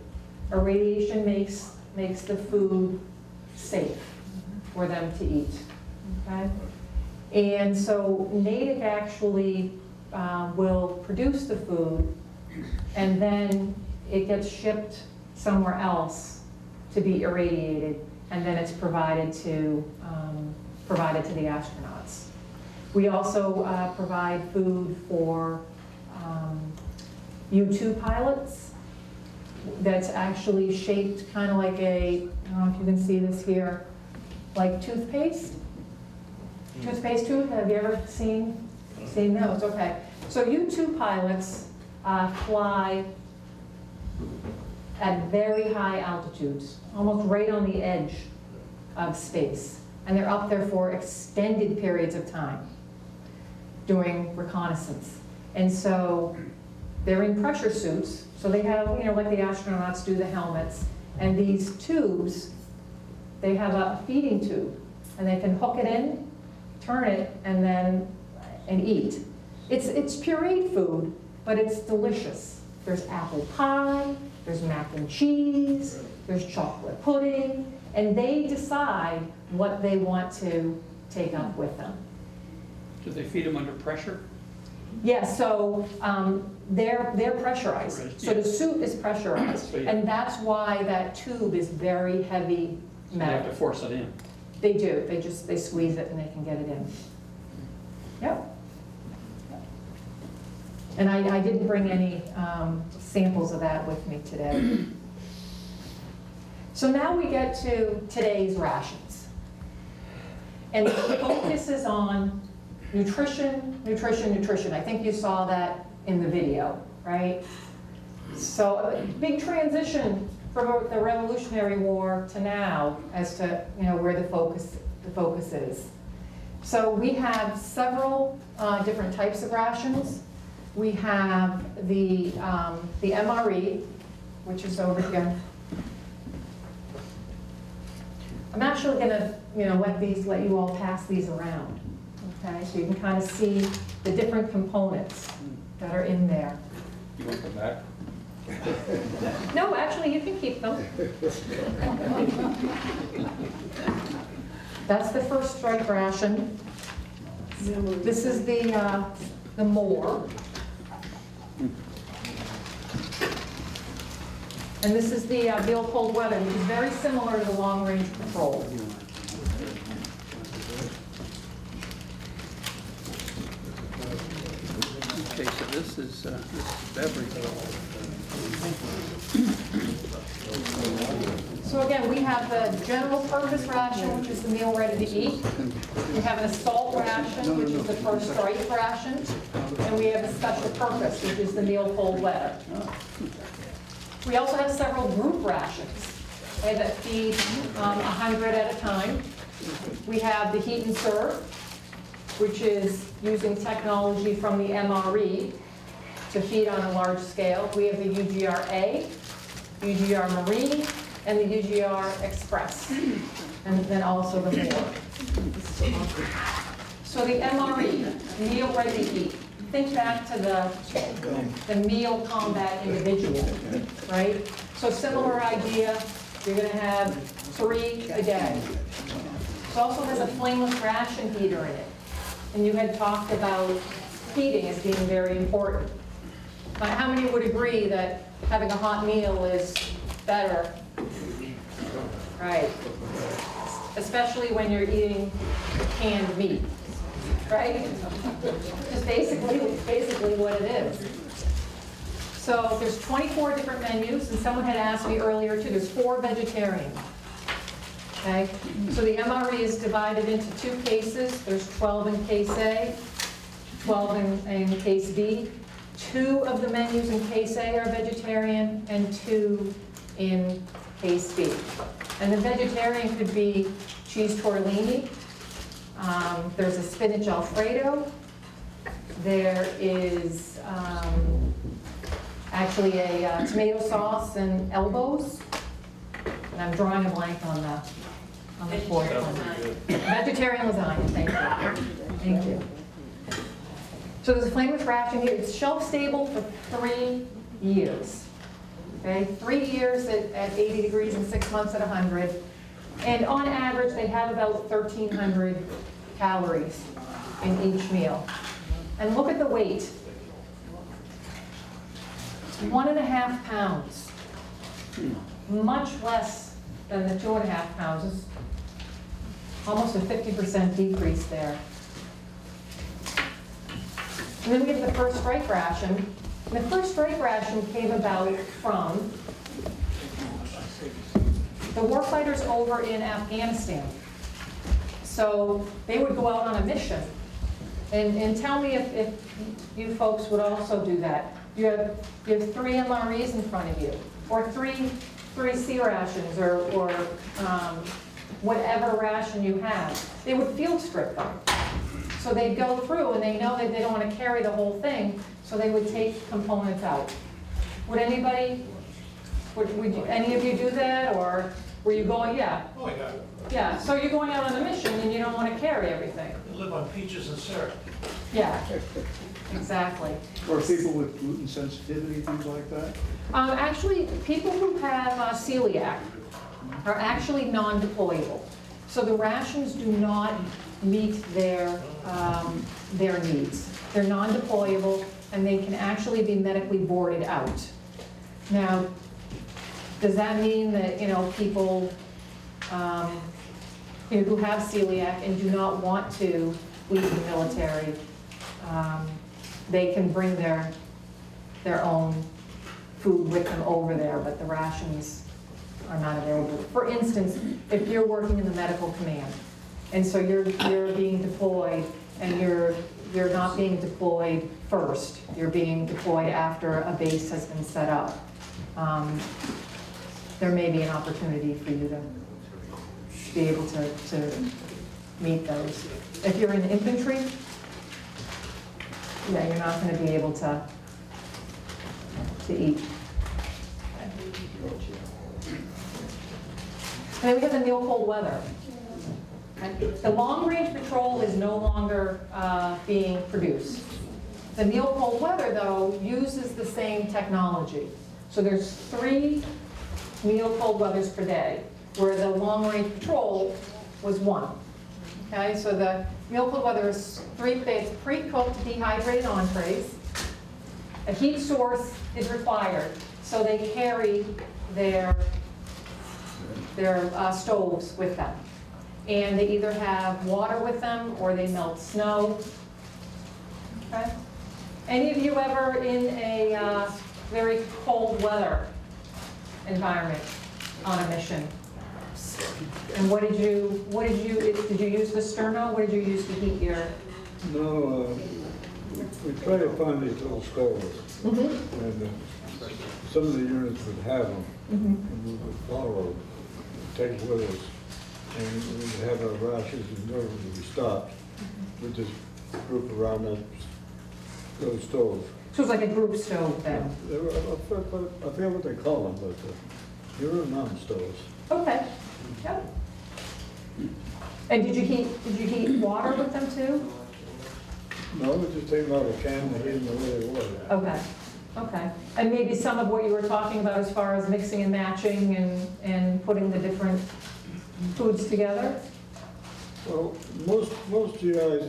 Irradiation makes the food safe for them to eat, okay? And so Natick actually will produce the food, and then it gets shipped somewhere else to be irradiated, and then it's provided to the astronauts. We also provide food for U-2 pilots that's actually shaped kind of like I don't know if you can see this here, like toothpaste. Toothpaste tube, have you ever seen those? Okay. So U-2 pilots fly at very high altitudes, almost right on the edge of space. And they're up there for extended periods of time doing reconnaissance. And so they're in pressure suits. So they have, like the astronauts do, the helmets. And these tubes, they have a feeding tube. And they can hook it in, turn it, and eat. It's pureed food, but it's delicious. There's apple pie, there's mac and cheese, there's chocolate pudding, and they decide what they want to take up with them. Do they feed them under pressure? Yes, so they're pressurized. So the suit is pressurized, and that's why that tube is very heavy So metal. they have to force it in. They do. They squeeze it and they can get it in. Yep. And I didn't bring any samples of that with me today. So now we get to today's rations. And the focus is on nutrition, nutrition, nutrition. I think you saw that in the video, right? So a big transition from the Revolutionary War to now as to where the focus is. So we have several different types of rations. We have the MRE, which is over here. I'm actually going to let you all pass these around, okay? So you can kind of see the different components that are in there. You want them back? No, actually, you can keep them. That's the first strike ration. This is the more. And this is the Bill Cold Weather, which is very similar to the Long Range Patrol. Okay, so this is everything. So again, we have the general purpose ration, which is the meal ready to eat. We have an assault ration, which is the first strike ration. And we have a special purpose, which is the meal cold weather. We also have several group rations, okay, that feed 100 at a time. We have the heat and serve, which is using technology from the MRE to feed on a large scale. We have the UGR-A, UGR Marine, and the UGR Express, and then also the more. So the MRE, meal ready to eat. Think back to the meal combat individual, right? So similar idea, you're going to have 3 a day. It also has a flameless ration heater in it. And you had talked about heating as being very important. How many would agree that having a hot meal is better? Right. Especially when you're eating canned meat, right? Just basically what it is. So there's 24 different menus, and someone had asked me earlier too, there's 4 vegetarian. Okay, so the MRE is divided into 2 cases. There's 12 in case A, 12 in case B. 2 of the menus in case A are vegetarian, and 2 in case B. And the vegetarian could be cheese tortellini. There's a spinach Alfredo. There is actually a tomato sauce and elbows. And I'm drawing a blank on the fourth one. Vegetarian lasagna, thank you. Thank you. So there's a flameless ration here. It's shelf stable for 3 years. Okay, 3 years at 80 degrees and 6 months at 100. And on average, they have about 1,300 calories in each meal. And look at the weight. 1.5 pounds. Much less than the 2.5 pounds. It's almost a 50% decrease there. And then we have the first strike ration. And the first strike ration came about from the warfighters over in Afghanistan. So they would go out on a mission. And tell me if you folks would also do that. You have 3 MREs in front of you, or three C rations, or whatever ration you have. They would field strip them. So they'd go through, and they know that they don't want to carry the whole thing, so they would take components out. Would anybody, would any of you do that, or were you going, yeah? Oh, yeah. Yeah, so you're going out on a mission and you don't want to carry everything. I live on peaches and syrup. Yeah, exactly. Or people with gluten sensitivity, things like that? Actually, people who have celiac are actually non-deployable. So the rations do not meet their needs. They're non-deployable, and they can actually be medically boarded out. Now, does that mean that, people who have celiac and do not want to leave the military, they can bring their their own food with them over there, but the rations are not available. For instance, if you're working in the medical command, and so you're being deployed, and you're not being deployed first, you're being deployed after a base has been set up, there may be an opportunity for you to be able to meet those. If you're in infantry, yeah, you're not going to be able to eat. And then we have the meal cold weather. The long range patrol is no longer being produced. The meal cold weather, though, uses the same technology. So there's 3 meal cold weathers per day, where the long range patrol was 1. Okay, so the meal cold weather is 3 days pre-cooked dehydrated entrees. A heat source is required, so they carry their stoves with them. And they either have water with them or they melt snow. Okay? Any of you ever in a very cold weather environment on a mission? And did you use the sterno? What did you use to heat your? No, we try to find these little stoves. Mm-hmm. And some of the units would have them. Mm-hmm. And we would follow, take it with us. And we'd have our rations and whenever we stopped, we'd just group around those stoves. So it's like a group stove then? I forget what they call them, but they were non-stoves. Okay. Yep. And did you heat water with them too? No, we just take them out of the can and heat them the way they were. Okay. Okay. And maybe some of what you were talking about as far as mixing and matching and putting the different foods together? Well, most GIs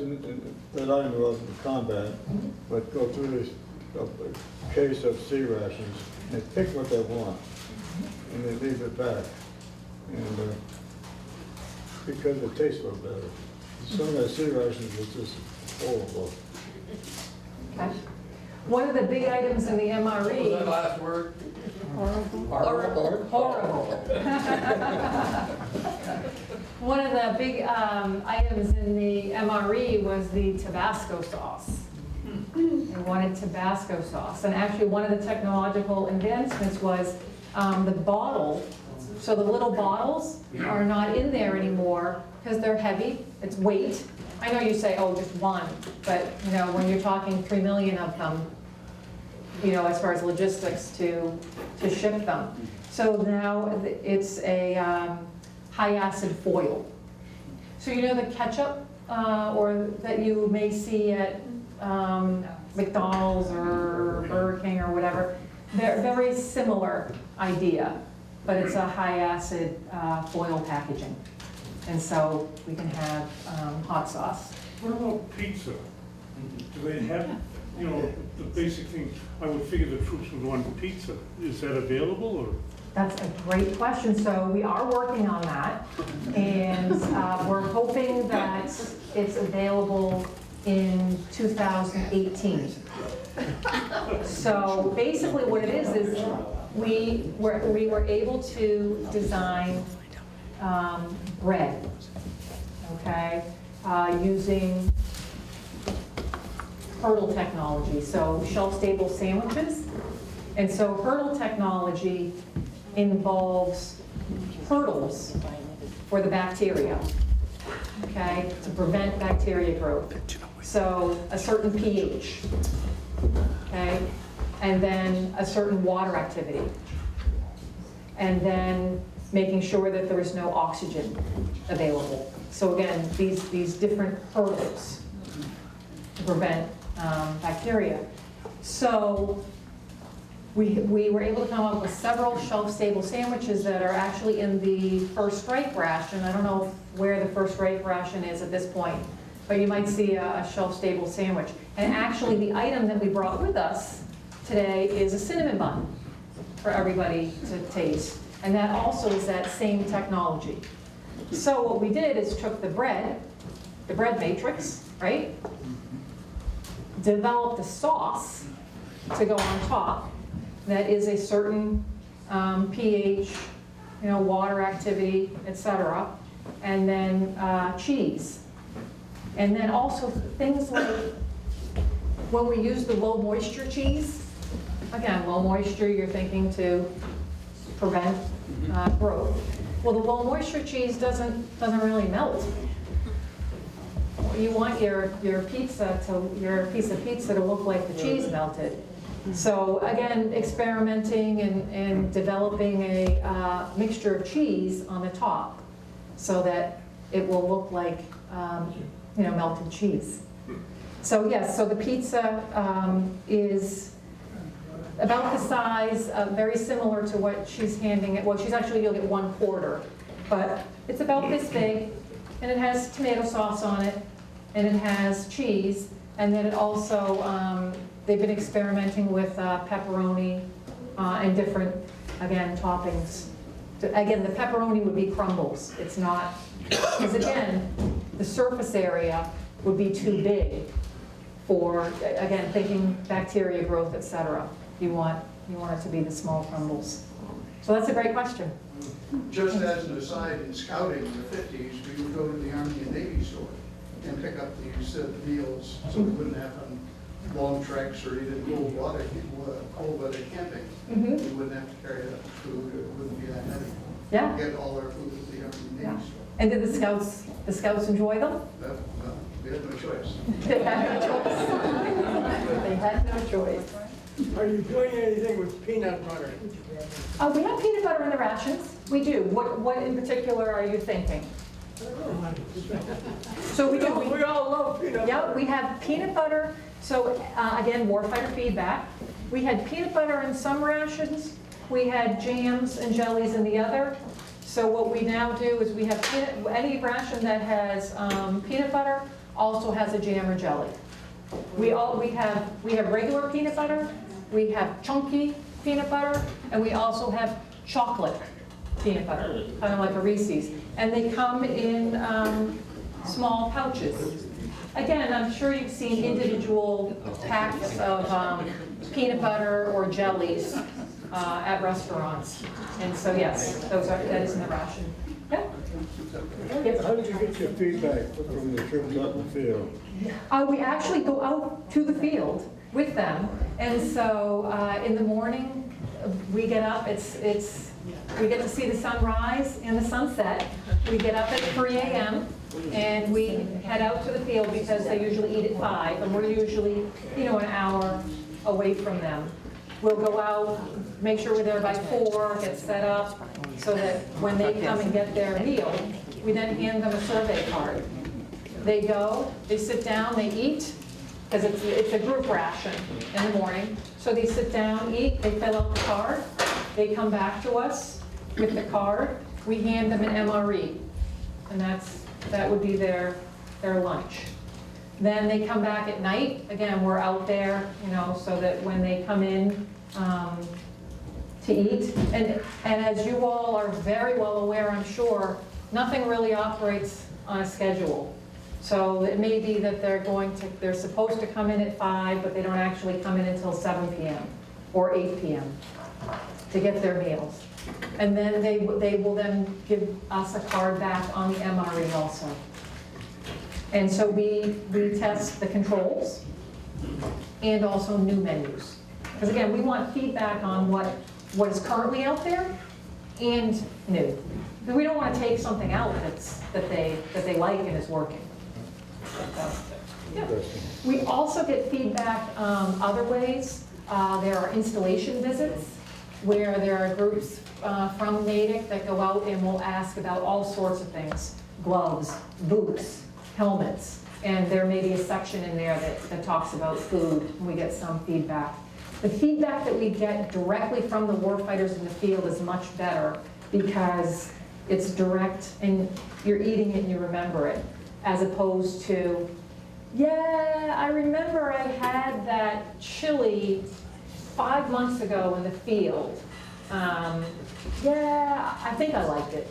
that I know of in combat would go through a case of C rations, and they pick what they want, and they leave it back. And because it tastes a little better. Some of the C rations is just horrible. Okay. One of the big items in the MRE. What was that last word? Horrible. One of the big items in the MRE was the Tabasco sauce. They wanted Tabasco sauce. And actually one of the technological advancements was the bottle. So the little bottles are not in there anymore because they're heavy. It's weight. I know you say, oh, just one. But you know, when you're talking 3 million of them, you know, as far as logistics to ship them. So now it's a high acid foil. So you know the ketchup or that you may see at McDonald's or Burger King or whatever, they're very similar idea, but it's a high acid foil packaging. And so we can have hot sauce. What about pizza? Do they have, you know, the basic thing? I would figure the troops would want pizza. Is that available or? That's a great question. So we are working on that, and we're hoping that it's available in 2018. So basically what it is we were able to design bread, okay, using hurdle technology, so shelf-stable sandwiches. And so hurdle technology involves hurdles for the bacteria, okay, to prevent bacteria growth. So a certain pH, okay, and then a certain water activity, and then making sure that there is no oxygen available. So again, these different hurdles to prevent bacteria. So we were able to come up with several shelf-stable sandwiches that are actually in the first strike ration. I don't know where the first strike ration is at this point, but you might see a shelf-stable sandwich. And actually the item that we brought with us today is a cinnamon bun for everybody to taste. And that also is that same technology. So what we did is took the bread matrix, right? Developed a sauce to go on top that is a certain pH, water activity, etc. And then cheese. And then also things like when we use the low moisture cheese, again, low moisture, you're thinking to prevent growth. Well, the low moisture cheese doesn't really melt. You want your piece of pizza to look like the cheese melted. So again, experimenting and developing a mixture of cheese on the top so that it will look like melted cheese. So yes, so the pizza is about the size, very similar to what she's handing it. Well, you'll get 1/4, but it's about this big, and it has tomato sauce on it, and it has cheese, and then it also, they've been experimenting with pepperoni and different, again, toppings. Again, the pepperoni would be crumbles. It's not, because again, the surface area would be too big for, again, thinking bacteria growth, et cetera. You want it to be the small crumbles. So that's a great question. Just as an aside, in scouting in the 50s, we would go to the Army and Navy store and pick up these meals so we wouldn't have long treks or even cold weather camping. We wouldn't have to carry that food, it wouldn't be that heavy. Yeah. We'd get all our food at the Army and Navy store. And did the scouts enjoy them? No, we had no choice. They had no choice. They had no choice. Are you doing anything with peanut butter? We have peanut butter in the rations. We do. What in particular are you thinking? So we do. We all love peanut butter. Yeah, we have peanut butter. So again, warfighter feedback. We had peanut butter in some rations. We had jams and jellies in the other. So what we now do is we have any ration that has peanut butter also has a jam or jelly. We have regular peanut butter. We have chunky peanut butter, and we also have chocolate peanut butter, kind of like a Reese's. And they come in small pouches. Again, I'm sure you've seen individual packs of peanut butter or jellies at restaurants. And so yes, that is in the ration. Yeah. How did you get your feedback from the troops out in the field? We actually go out to the field with them, and so in the morning we get up. We get to see the sunrise and the sunset. We get up at 3 a.m. and we head out to the field because they usually eat at 5, and we're usually an hour away from them. We'll go out, make sure we're there by 4, get set up, so that when they come and get their meal, we then hand them a survey card. They go, they sit down, they eat, because it's a group ration in the morning. So they sit down, eat, they fill out the card, they come back to us with the card, we hand them an MRE, and that would be their lunch. Then they come back at night, again, we're out there, so that when they come in to eat, and as you all are very well aware, I'm sure, nothing really operates on a schedule. So it may be that they're supposed to come in at 5, but they don't actually come in until 7 p.m. or 8 p.m. to get their meals. And then they will then give us a card back on the MRE also. And so we test the controls and also new menus. Because again, we want feedback on what is currently out there and new. We don't want to take something out that they like and is working. Yeah. We also get feedback other ways. There are installation visits where there are groups from NATIC that go out and will ask about all sorts of things. Gloves, boots, helmets, and there may be a section in there that talks about food, and we get some feedback. The feedback that we get directly from the warfighters in the field is much better because it's direct and you're eating it and you remember it, as opposed to, yeah, I remember I had that chili 5 months ago in the field. Yeah, I think I liked it,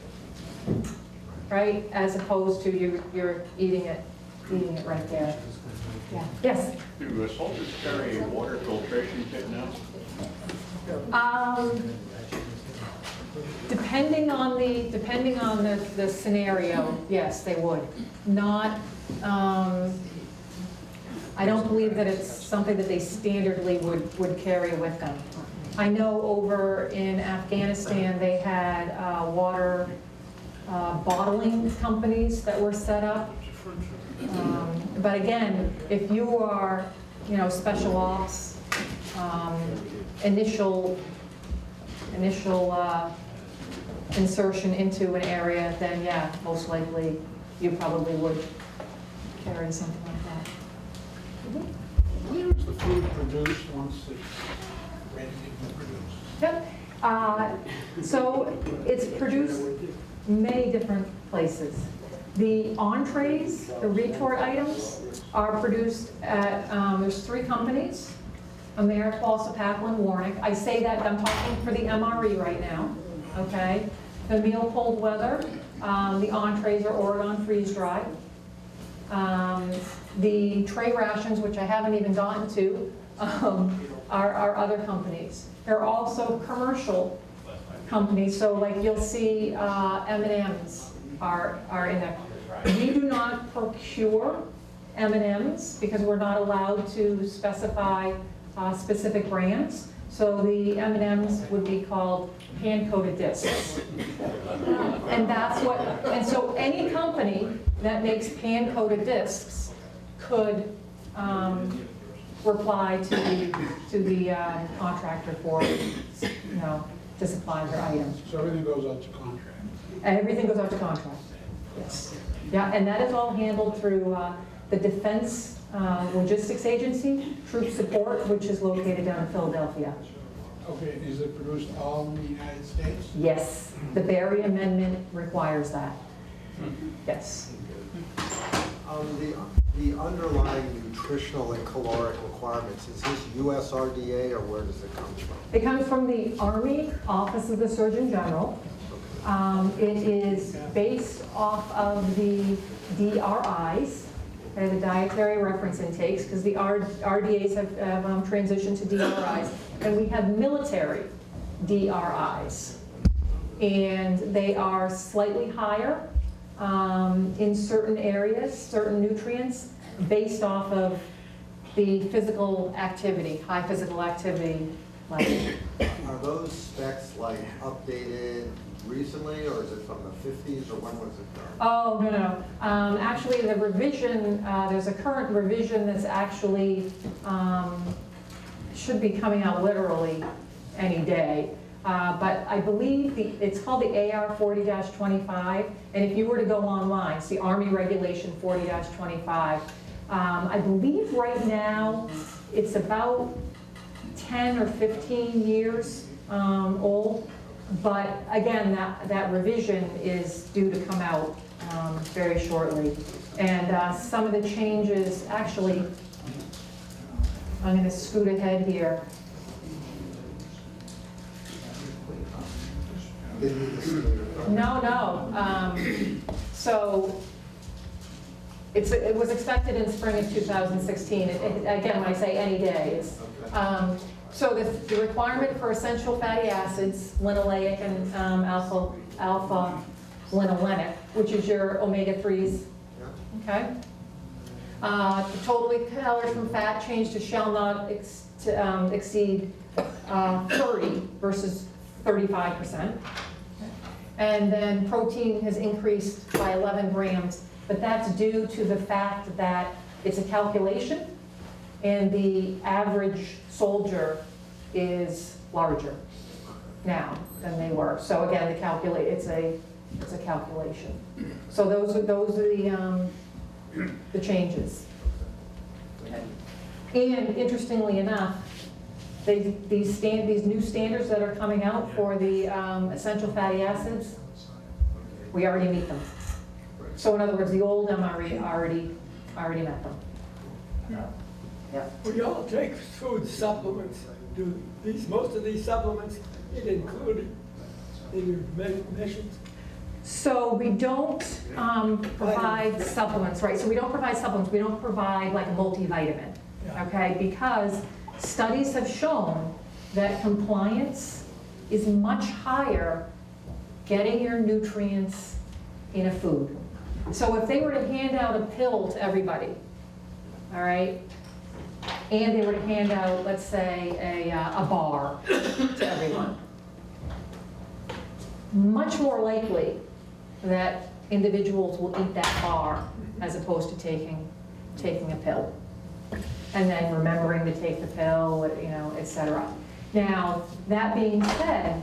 right? As opposed to you're eating it feeding it right there. Yeah. Yes? Do soldiers carry a water filtration kit now? Depending on the scenario, yes, they would. Not, I don't believe that it's something that they standardly would carry with them. I know over in Afghanistan, they had water bottling companies that were set up. But again, if you are, special ops, initial insertion into an area, then yeah, most likely you probably would carry something like that. Where is the food produced once it's ready to be produced? Yep. So it's produced many different places. The entrees, the retort items, are produced at, there's 3 companies, America, Paquin, Warnick. I say that, I'm talking for the MRE right now, okay? The meal cold weather, the entrees are Oregon freeze dried. The tray rations, which I haven't even gotten to, are other companies. There are also commercial companies, so like you'll see M&Ms are in there. We do not procure M&Ms because we're not allowed to specify specific brands. So the M&Ms would be called hand-coated discs. And so any company that makes hand-coated discs could reply to the contractor for, to supply their items. So everything goes out to contract? Everything goes out to contract, yes. Yeah, and that is all handled through the Defense Logistics Agency, Troop Support, which is located down in Philadelphia. Okay, is it produced all in the United States? Yes, the Berry Amendment requires that. Yes. The underlying nutritional and caloric requirements, is this USRDA or where does it come from? It comes from the Army Office of the Surgeon General. It is based off of the DRIs, the dietary reference intakes, because the RDAs have transitioned to DRIs, and we have military DRIs. And they are slightly higher in certain areas, certain nutrients, based off of the physical activity, high physical activity level. Are those specs like updated recently, or is it from the 50s, or when was it done? Oh, no. Actually, the revision, there's a current revision that's actually, should be coming out literally any day. But I believe it's called the AR 40-25, and if you were to go online, it's the Army Regulation 40-25. I believe right now it's about 10 or 15 years old, but again, that revision is due to come out very shortly. And some of the changes, actually, I'm going to scoot ahead here. No. So it was expected in spring of 2016. Again, when I say any day, it's, so the requirement for essential fatty acids, linoleic and alpha linolenic, which is your omega-3s, okay? The total calories from fat change to shall not exceed 30 versus 35%. And then protein has increased by 11 grams, but that's due to the fact that it's a calculation and the average soldier is larger now than they were. So again, it's a calculation. So those are the changes. And interestingly enough, these new standards that are coming out for the essential fatty acids, we already meet them. So in other words, the old MRE already met them. Yeah. When y'all take food supplements, do most of these supplements get included in your missions? So we don't provide supplements, right? So we don't provide supplements. We don't provide like a multivitamin, okay? Because studies have shown that compliance is much higher getting your nutrients in a food. So if they were to hand out a pill to everybody, all right, and they were to hand out, let's say, a bar to everyone, much more likely that individuals will eat that bar as opposed to taking a pill. And then remembering to take the pill, you know, et cetera. Now, that being said,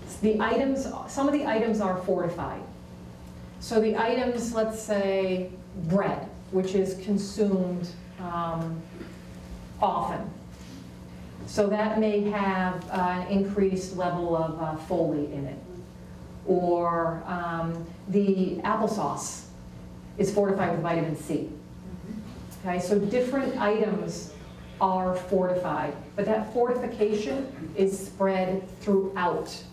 some of the items are fortified. So the items, let's say bread, which is consumed often. So that may have an increased level of folate in it. Or the applesauce is fortified with vitamin C. Okay, so different items are fortified, but that fortification is spread throughout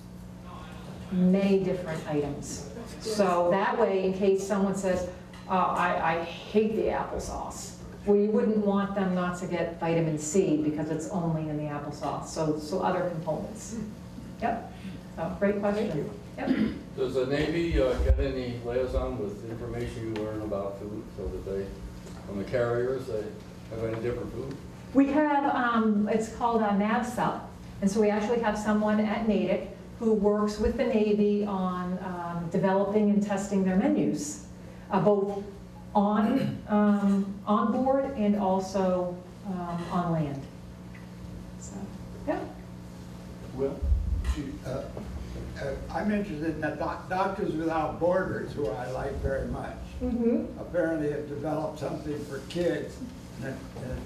many different items. So that way, in case someone says, I hate the applesauce, well, you wouldn't want them not to get vitamin C because it's only in the applesauce, so other components. Yep, so great question. Yep. Does the Navy get any liaison with information you learn about food so that they, from the carriers, they have any different food? We have, it's called NAVSUP, and so we actually have someone at NATIC who works with the Navy on developing and testing their menus, both on board and also on land. So, yeah. Well, I'm interested in the Doctors Without Borders, who I like very much. Mm-hmm. Apparently have developed something for kids in a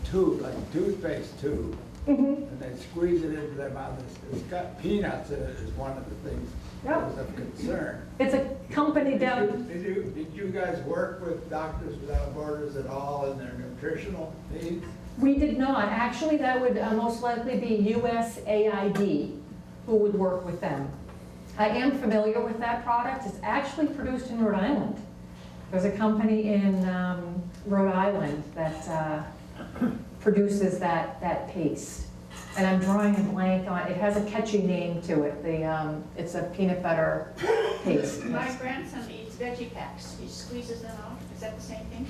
tube, like a toothpaste tube. Mm-hmm. And they squeeze it into their mouth. It's got peanuts in it, is one of the things that was of concern. It's a company down. Did you guys work with Doctors Without Borders at all in their nutritional needs? We did not. Actually, that would most likely be USAID who would work with them. I am familiar with that product. It's actually produced in Rhode Island. There's a company in Rhode Island that produces that paste. And I'm drawing a blank on it. It has a catchy name to it. It's a peanut butter paste. My grandson eats veggie packs. He squeezes them out. Is that the same thing?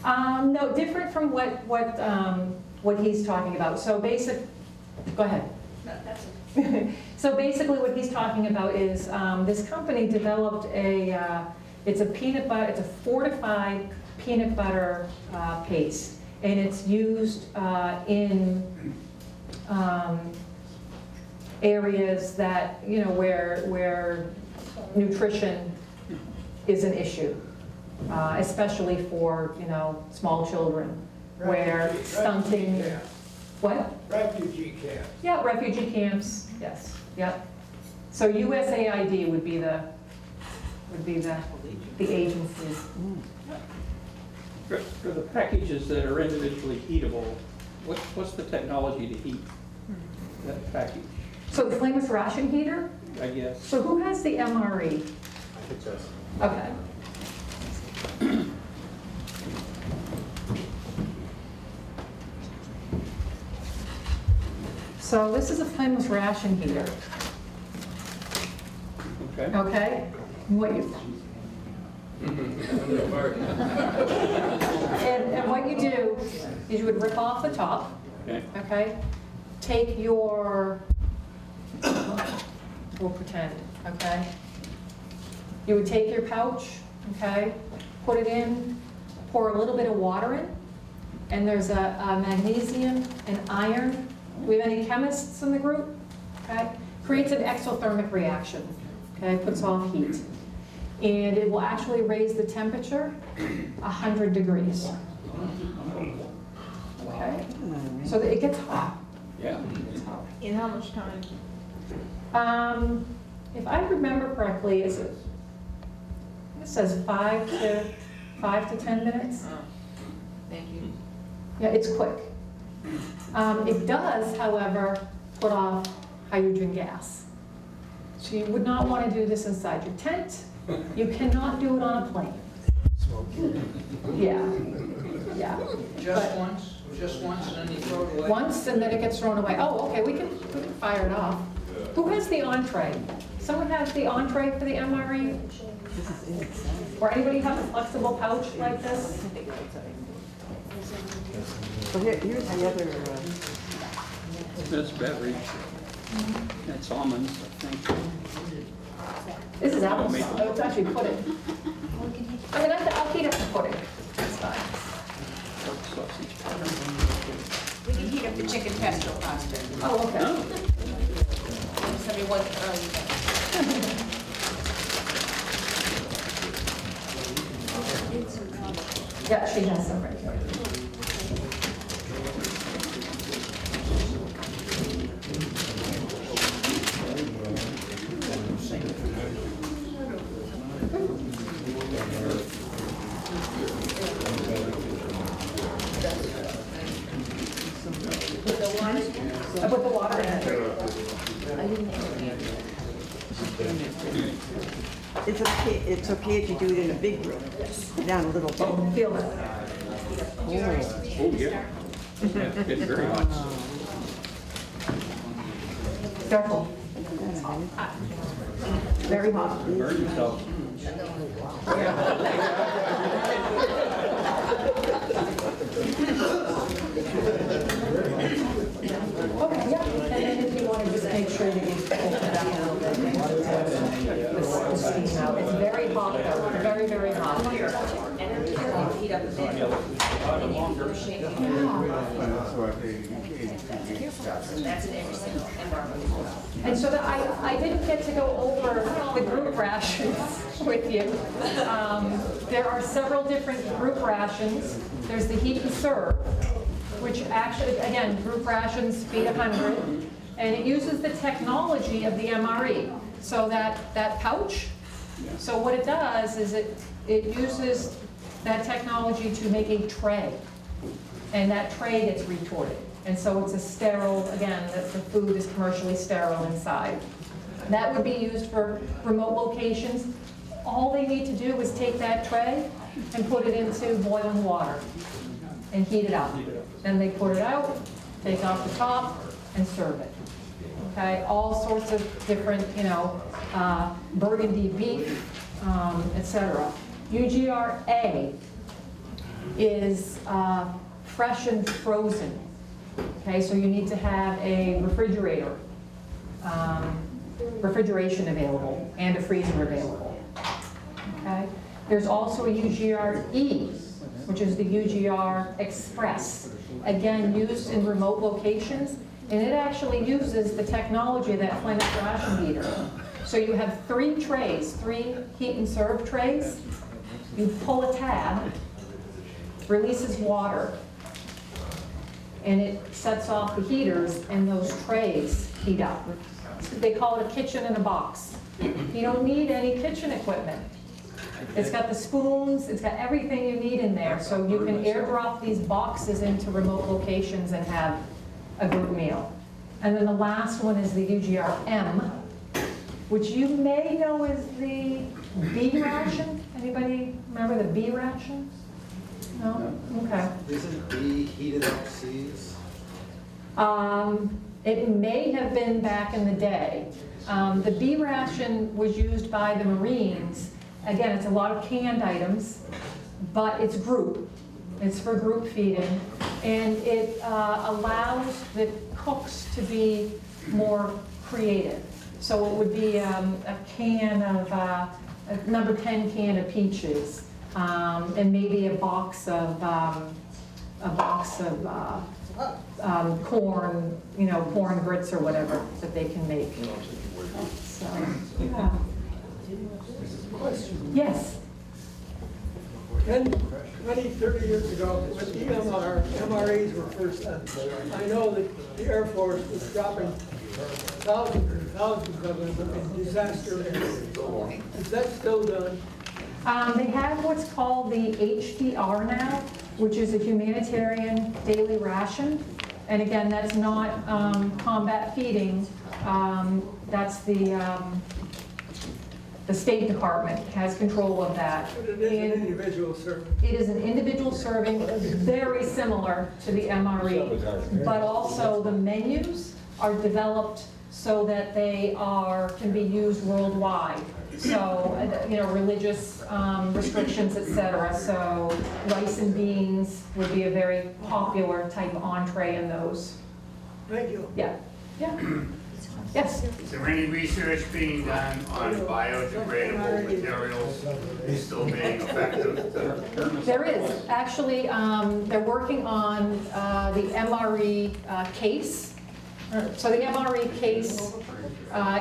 No, different from what he's talking about. So go ahead. No, that's it. So basically what he's talking about is this company developed it's a fortified peanut butter paste, and it's used in areas that, you know, where nutrition is an issue, especially for, you know, small children, where stunting. What? Refugee camps. Yeah, refugee camps, yes, yep. So USAID would be the agency. For the packages that are individually heatable, what's the technology to heat that package? So the flameless ration heater? I guess. So who has the MRE? I think so. Okay. So this is a flameless ration heater. Okay. Okay? What you and what you do is you would rip off the top. Okay? Take your, we'll pretend, okay? You would take your pouch, okay? Put it in, pour a little bit of water in, and there's a magnesium and iron. Do we have any chemists in the group? Okay? Creates an exothermic reaction, okay? Puts off heat. And it will actually raise the temperature 100 degrees. Okay? So that it gets hot. Yeah. In how much time? If I remember correctly, it says 5 to 10 minutes. Oh, thank you. Yeah, it's quick. It does, however, put off hydrogen gas. So you would not want to do this inside your tent. You cannot do it on a plane. Yeah, yeah. Just once? Just once and then you throw it away? Once and then it gets thrown away. Oh, okay, we can fire it off. Who has the entree? Someone has the entree for the MRE? Or anybody have a flexible pouch like this? Well, here's the other, This beverage, that's almonds, I think. This is apples. Oh, it's actually pudding. I mean, I'll heat up the pudding. That's fine. We can heat up the chicken pesto pasta. Oh, okay. Somebody wants it early. Yeah, she has some right here. I put the water in it. it's okay if you do it in a big room, down a little bit. Oh, feel it. Oh, yeah. Yeah, it's very hot. Careful. Very hot. Burn yourself. Okay, yeah, and then if you want to just make sure that you open it up a little bit, the steam out. It's very hot though, very, very hot. Heat up the bed. That's in every single environment. And so that I didn't get to go over the group rations with you. There are several different group rations. There's the heat and serve, which actually, again, group rations feed 100, and it uses the technology of the MRE. So that pouch, so what it does is it uses that technology to make a tray, and that tray gets retorted. And so it's a sterile, again, the food is commercially sterile inside. That would be used for remote locations. All they need to do is take that tray and put it into boiling water and heat it up. Then they put it out, take off the top, and serve it. Okay, all sorts of different, burgundy beef, etc. UGR-A is fresh and frozen. Okay, so you need to have a refrigeration available and a freezer available. Okay, there's also a UGR-E, which is the UGR Express, again used in remote locations, and it actually uses the technology of that Flemish ration heater. So you have 3 trays, 3 heat and serve trays. You pull a tab, releases water, and it sets off the heaters, and those trays heat up. They call it a kitchen in a box. You don't need any kitchen equipment. It's got the spoons, it's got everything you need in there, so you can airdrop these boxes into remote locations and have a group meal. And then the last one is the UGR-M, which you may know is the B ration. Anybody remember the B ration? No? Okay. Isn't B heated up C's? It may have been back in the day. The B ration was used by the Marines. Again, it's a lot of canned items, but it's group. It's for group feeding, and it allows the cooks to be more creative. So it would be a can of, a number 10 can of peaches, and maybe a box of corn, corn grits or whatever that they can make. So, yeah. Yes. 10, 20, 30 years ago, when MREs were first done, I know that the Air Force was dropping thousands and thousands of them in disaster areas. Is that still done? They have what's called the HDR now, which is a humanitarian daily ration. And again, that's not combat feeding. That's the The State Department has control of that. But it is an individual service. It is an individual serving, very similar to the MRE, but also the menus are developed so that they can be used worldwide. So, religious restrictions, et cetera. So rice and beans would be a very popular type of entree in those. Thank you. Yeah, yeah. Yes? Is there any research being done on biodegradable materials still being effective? There is. Actually, they're working on the MRE case. So the MRE case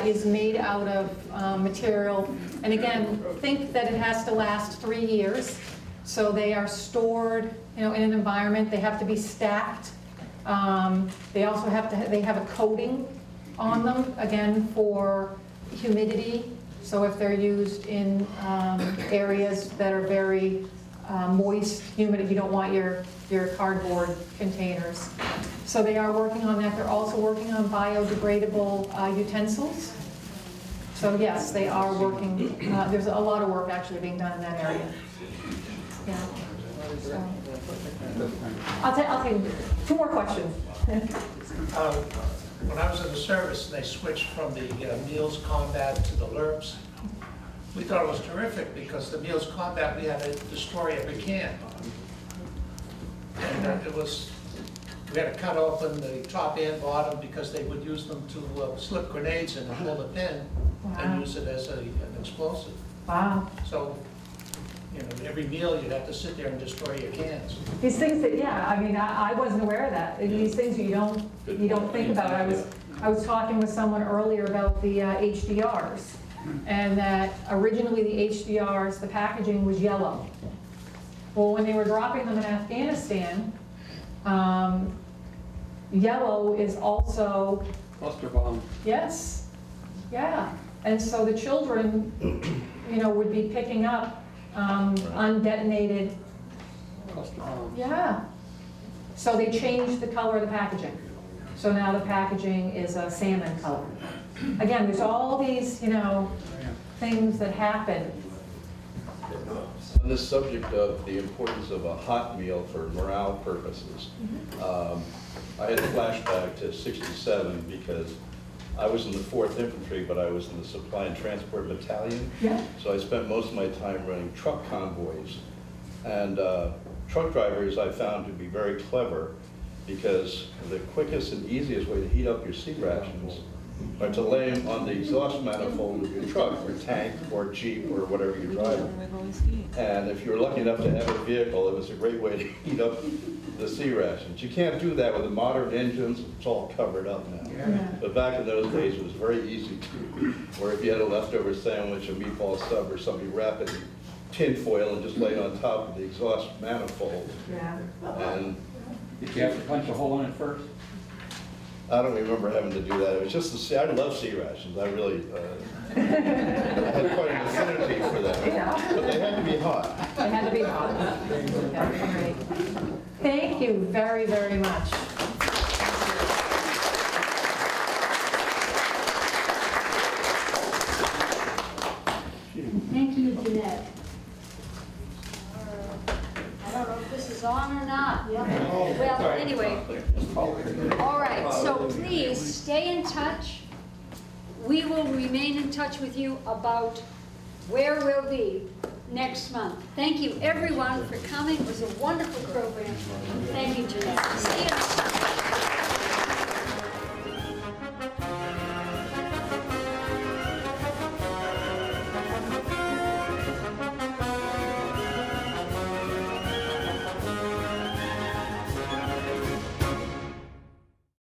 is made out of material, and again, think that it has to last 3 years. So they are stored, in an environment. They have to be stacked. They also they have a coating on them, again, for humidity. So if they're used in areas that are very moist, humid, you don't want your cardboard containers. So they are working on that. They're also working on biodegradable utensils. So yes, they are working. There's a lot of work actually being done in that area. Yeah. So. I'll take 2 more questions. When I was in the service, they switched from the meals combat to the LERPs. We thought it was terrific because the meals combat, we had to destroy every can. And we had to cut open the top and bottom because they would use them to slip grenades in and hold a pin and use it as an explosive. Wow. So, every meal you'd have to sit there and destroy your cans. These things that, I wasn't aware of that. These things you don't think about. I was talking with someone earlier about the HDRs, and that originally the HDRs, the packaging was yellow. Well, when they were dropping them in Afghanistan, yellow is also cluster bomb. Yes, yeah, and so the children, would be picking up undetonated. Yeah. So they changed the color of the packaging. So now the packaging is a salmon color. Again, there's all these, things that happen. On this subject of the importance of a hot meal for morale purposes, I had a flashback to '67 because I was in the 4th Infantry, but I was in the Supply and Transport Battalion. Yeah. So I spent most of my time running truck convoys. And truck drivers I found to be very clever because the quickest and easiest way to heat up your sea rations are to lay them on the exhaust manifold of your truck or tank or Jeep or whatever you're driving. And if you're lucky enough to have a vehicle, it was a great way to heat up the sea rations. You can't do that with the modern engines. It's all covered up now. Yeah. But back in those days, it was very easy to, where if you had a leftover sandwich, a meatball sub or something, you wrap it in tin foil and just lay it on top of the exhaust manifold. Yeah. And did you have to punch a hole in it first? I don't remember having to do that. It was just the sea. I love sea rations. I really I had quite an affinity for them. Yeah. But they had to be hot. They had to be hot. That's great. Thank you very, very much. Thank you, Jeannette. I don't know if this is on or not. Well, anyway. All right, so please stay in touch. We will remain in touch with you about where we'll be next month. Thank you, everyone, for coming. It was a wonderful program. Thank you, Jeannette. See you next time.